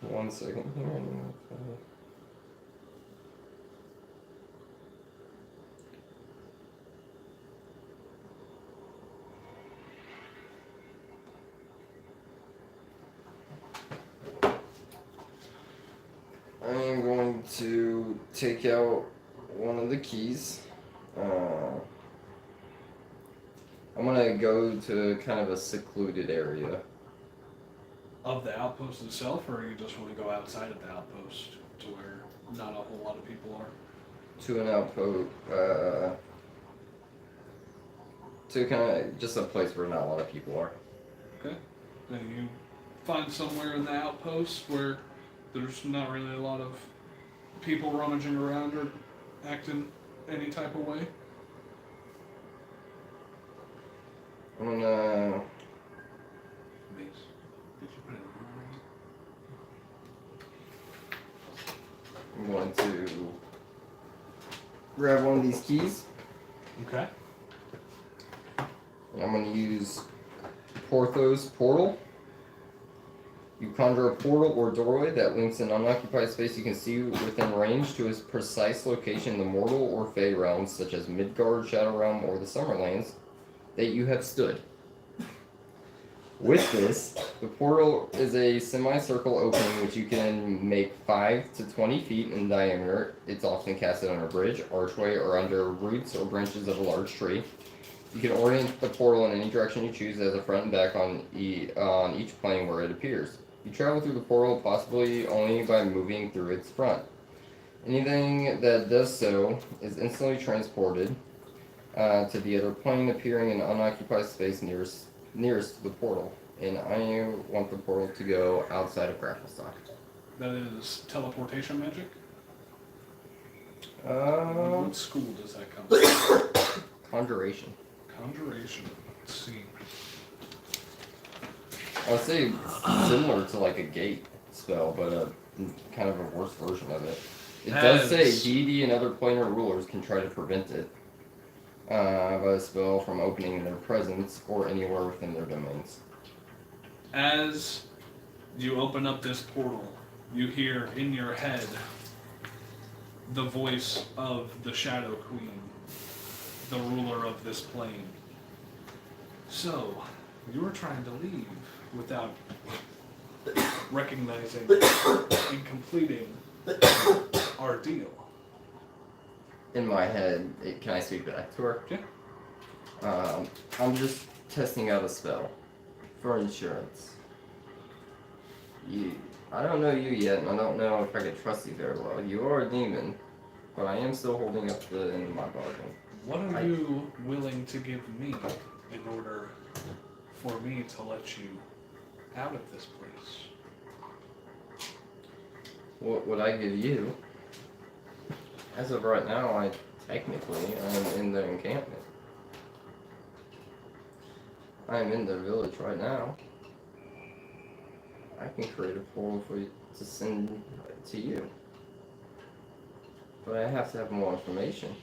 1 second here. I am going to take out one of the keys. I'm gonna go to kind of a secluded area. Of the outpost itself, or you just want to go outside of the outpost to where not a whole lot of people are? To an outpost, to kind of just a place where not a lot of people are. Okay. Then you find somewhere in the outpost where there's not really a lot of people rummaging around or acting any type of way. I'm gonna. Did you put it in I'm going to grab one of these keys, Okay. and I'm going to use Porthos Portal. You conjure a portal or doorway that links an unoccupied space you can see within range to a precise location in the mortal or fey realms, such as Midgard, Shadow Realm, or the Summerlands, that you have stood. With this, the portal is a semicircle opening which you can make 5 to 20 feet in diameter. It's often casted on a bridge, archway, or under roots or branches of a large tree. You can orient the portal in any direction you choose as a front and back on each plane where it appears. You travel through the portal possibly only by moving through its front. Anything that does so is instantly transported to the other plane, appearing in unoccupied space nearest to the portal. And I want the portal to go outside of Grapplestock. That is teleportation magic? Um, What school does that come from? Conjuration. Conjuration. Let's see. I would say similar to like a gate spell, but kind of a worse version of it. It does say deity and other planar rulers can try to prevent it by a spell from opening in their presence or anywhere within their domains. As you open up this portal, you hear in your head the voice of the Shadow Queen, the ruler of this plane. So, you were trying to leave without recognizing and completing our deal. In my head, can I speak back to her? Yeah. I'm just testing out a spell for insurance. I don't know you yet, and I don't know if I can trust you very well. You are a demon, but I am still holding up the end of my bargain. What are you willing to give me in order for me to let you out of this place? What would I give you? As of right now, I am in the encampment. I am in the village right now. I can create a portal for you to send to you. But I have to have more information.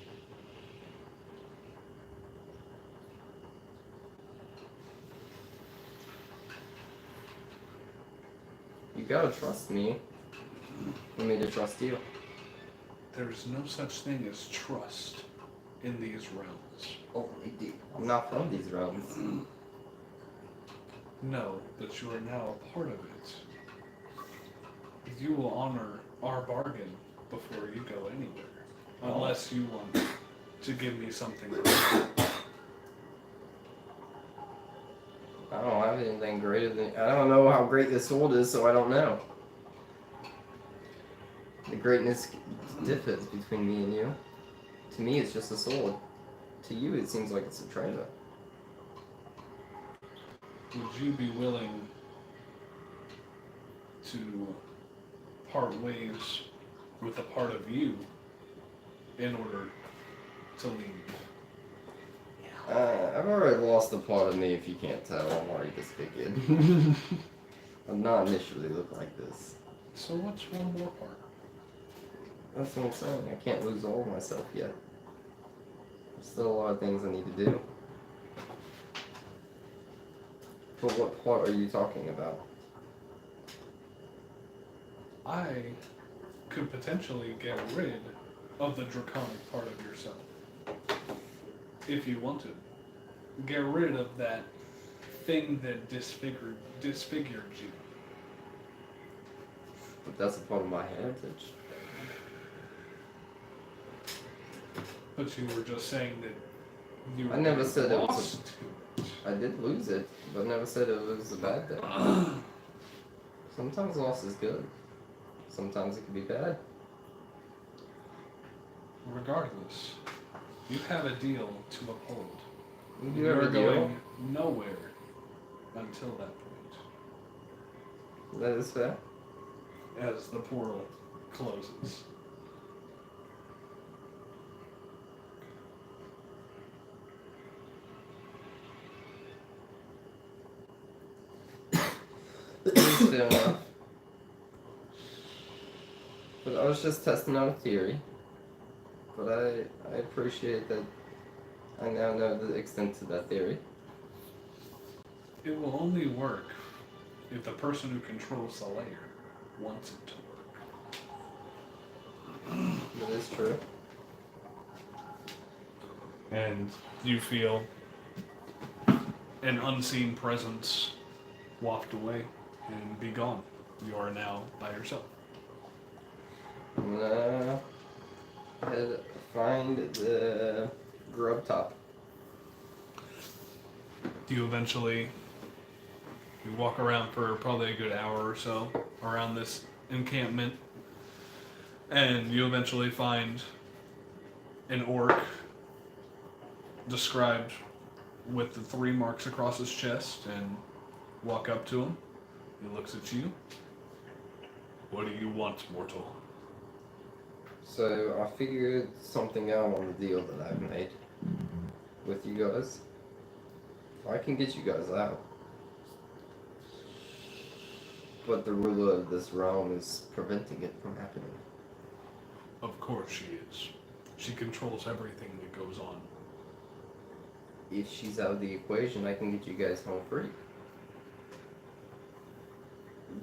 You gotta trust me for me to trust you. There is no such thing as trust in these realms. Only deep. I'm not from these realms. No, but you are now a part of it. You will honor our bargain before you go anywhere. Unless you want to give me something. I don't have anything greater than. I don't know how great this sword is, so I don't know. The greatness differs between me and you. To me, it's just a sword. To you, it seems like it's a treasure. Would you be willing to part ways with a part of you in order to leave? I've already lost the part of me, if you can't tell. I'm already disfigured. I'm not initially look like this. So what's one more part? That's what I'm saying. I can't lose all of myself yet. There's still a lot of things I need to do. But what part are you talking about? I could potentially get rid of the draconic part of yourself. If you wanted. Get rid of that thing that disfigured you. But that's a part of my heritage. But you were just saying that you I never said it was lost to it. I did lose it, but never said it was a bad thing. Sometimes loss is good. Sometimes it can be bad. Regardless, you have a deal to uphold. You do You're have a deal. going nowhere until that point. That is fair. As the portal closes. That's fair enough. But I was just testing out a theory. But I appreciate that I now know the extent to that theory. It will only work if the person who controls the layer wants it to work. That is true. And you feel an unseen presence waft away and be gone. You are now by yourself. I'm gonna find the grub top. You walk around for probably a good hour or so around this encampment, and you eventually find an orc described with the 3 marks across his chest, and walk up to him. He looks at you. What do you want, mortal? So I figured something out on the deal that I've made with you guys. I can get you guys out. But the ruler of this realm is preventing it from happening. Of course she is. She controls everything that goes on. If she's out of the equation, I can get you guys home free.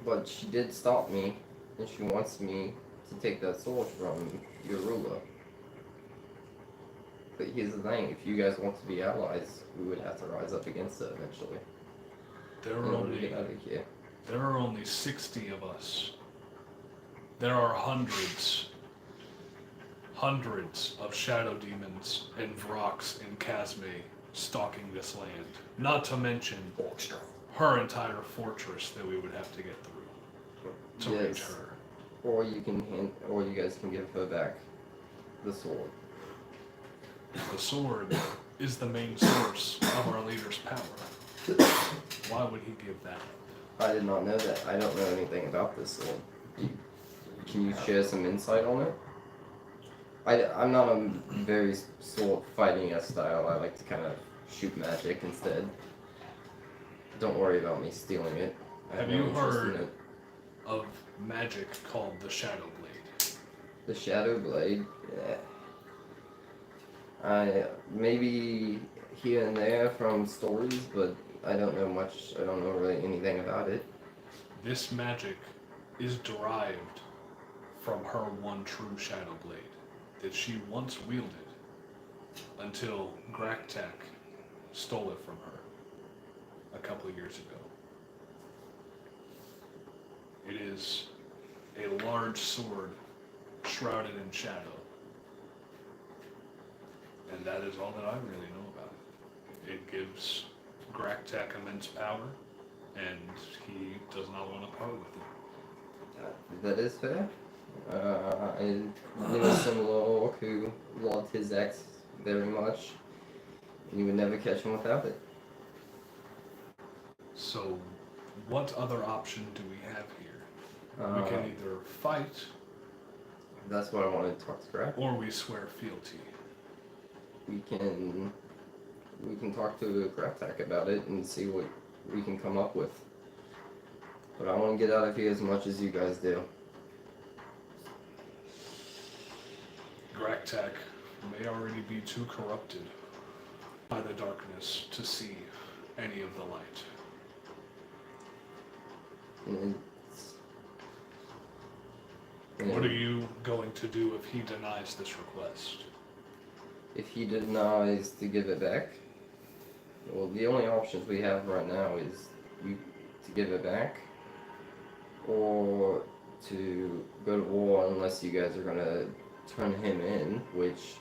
But she did stop me, and she wants me to take that sword from your ruler. But here's the thing, if you guys want to be allies, we would have to rise up against it eventually. There In are order to get out only of here. There are only 60 of us. There are hundreds of shadow demons and Vrox and Casme stalking this land. Not to mention her entire fortress that we would have to get through to reach Yes. her. Or you guys can give her back the sword. The sword is the main source of our leader's power. Why would he give that up? I did not know that. I don't know anything about this sword. Can you share some insight on it? I'm not a very sword fighting style. I like to kind of shoot magic instead. Don't worry about me stealing it. I Have no you interest in heard it. of magic called the Shadow Blade? The Shadow Blade? Yeah. Maybe here and there from stories, but I don't know much. I don't know really anything about it. This magic is derived from her one true Shadow Blade that she once wielded until Graktek stole it from her a couple of years ago. It is a large sword shrouded in shadow. And that is all that I really know about it. It gives Graktek immense power, and he does not want to part with it. That is fair. I knew a similar orc who loved his axe very much. You would never catch him without it. So, what other option do we have here? We can either fight, That's what I wanted to talk to Grab. or we swear fealty. We can talk to Graptak about it and see what we can come up with. But I want to get out of here as much as you guys do. Graktek may already be too corrupted by the darkness to see any of the light. And What are you going to do if he denies this request? if he denies to give it back, well, the only options we have right now is you to give it back, or to go to war unless you guys are gonna turn him in, which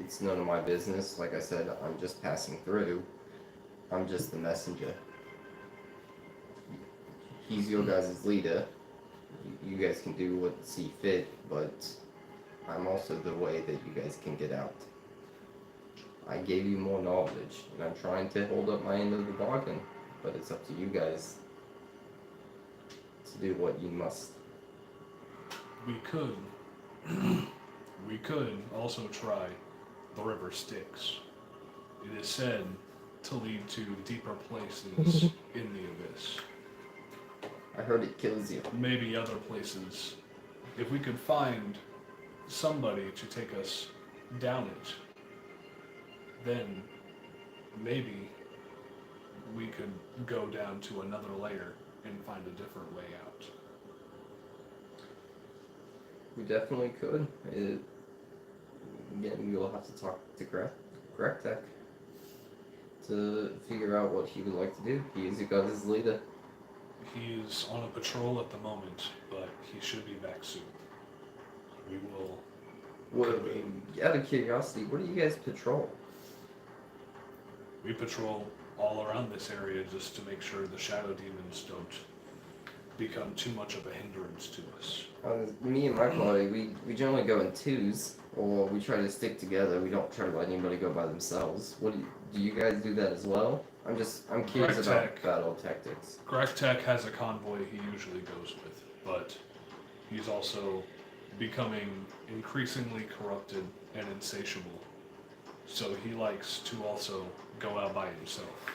it's none of my business. Like I said, I'm just passing through. I'm just the messenger. He's your guys' leader. You guys can do what see fit, but I'm also the way that you guys can get out. I gave you more knowledge, and I'm trying to hold up my end of the bargain, but it's up to you guys to do what you must. We could also try the river Styx. It is said to lead to deeper places in the abyss. I heard it kills you. Maybe other places. If we could find somebody to take us down it, then maybe we could go down to another layer and find a different way out. We definitely could. Again, we will have to talk to Tech to figure out what he would like to do. He is Yuga's leader. He's on a patrol at the moment, but he should be back soon. We will. Out of curiosity, what do you guys patrol? We patrol all around this area just to make sure the shadow demons don't become too much of a hindrance to us. Me and my party, we generally go in twos, or we try to stick together. We don't try to let anybody go by themselves. What do you guys do that as well? I'm curious about Tech. battle tactics. Tech has a convoy he usually goes with, but he's also becoming increasingly corrupted and insatiable. So he likes to also go out by himself.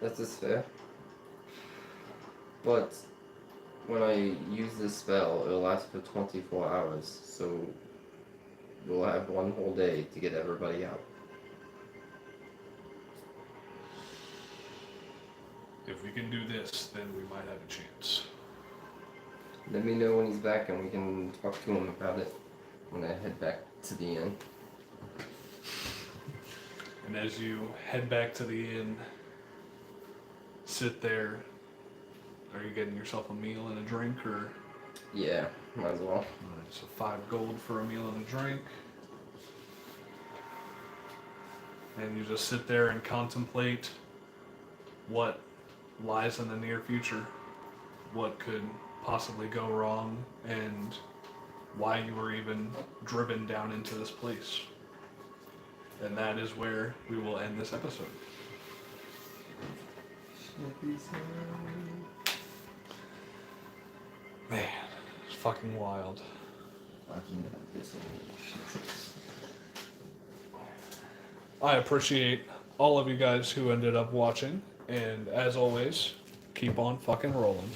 That's just fair. But when I use this spell, it'll last for 24 hours, so we'll have one whole day to get everybody out. If we can do this, then we might have a chance. Let me know when he's back and we can talk to him about it when I head back to the inn. And as you head back to the inn, sit there. Are you getting yourself a meal and a drink, or? Yeah, might as well. Alright, so 5 gold for a meal and a drink. And you just sit there and contemplate what lies in the near future, what could possibly go wrong, and why you were even driven down into this place. And that is where we will end this episode. Man, it's fucking wild. Fucking Abyssal. I appreciate all of you guys who ended up watching, and as always, keep on fucking rolling.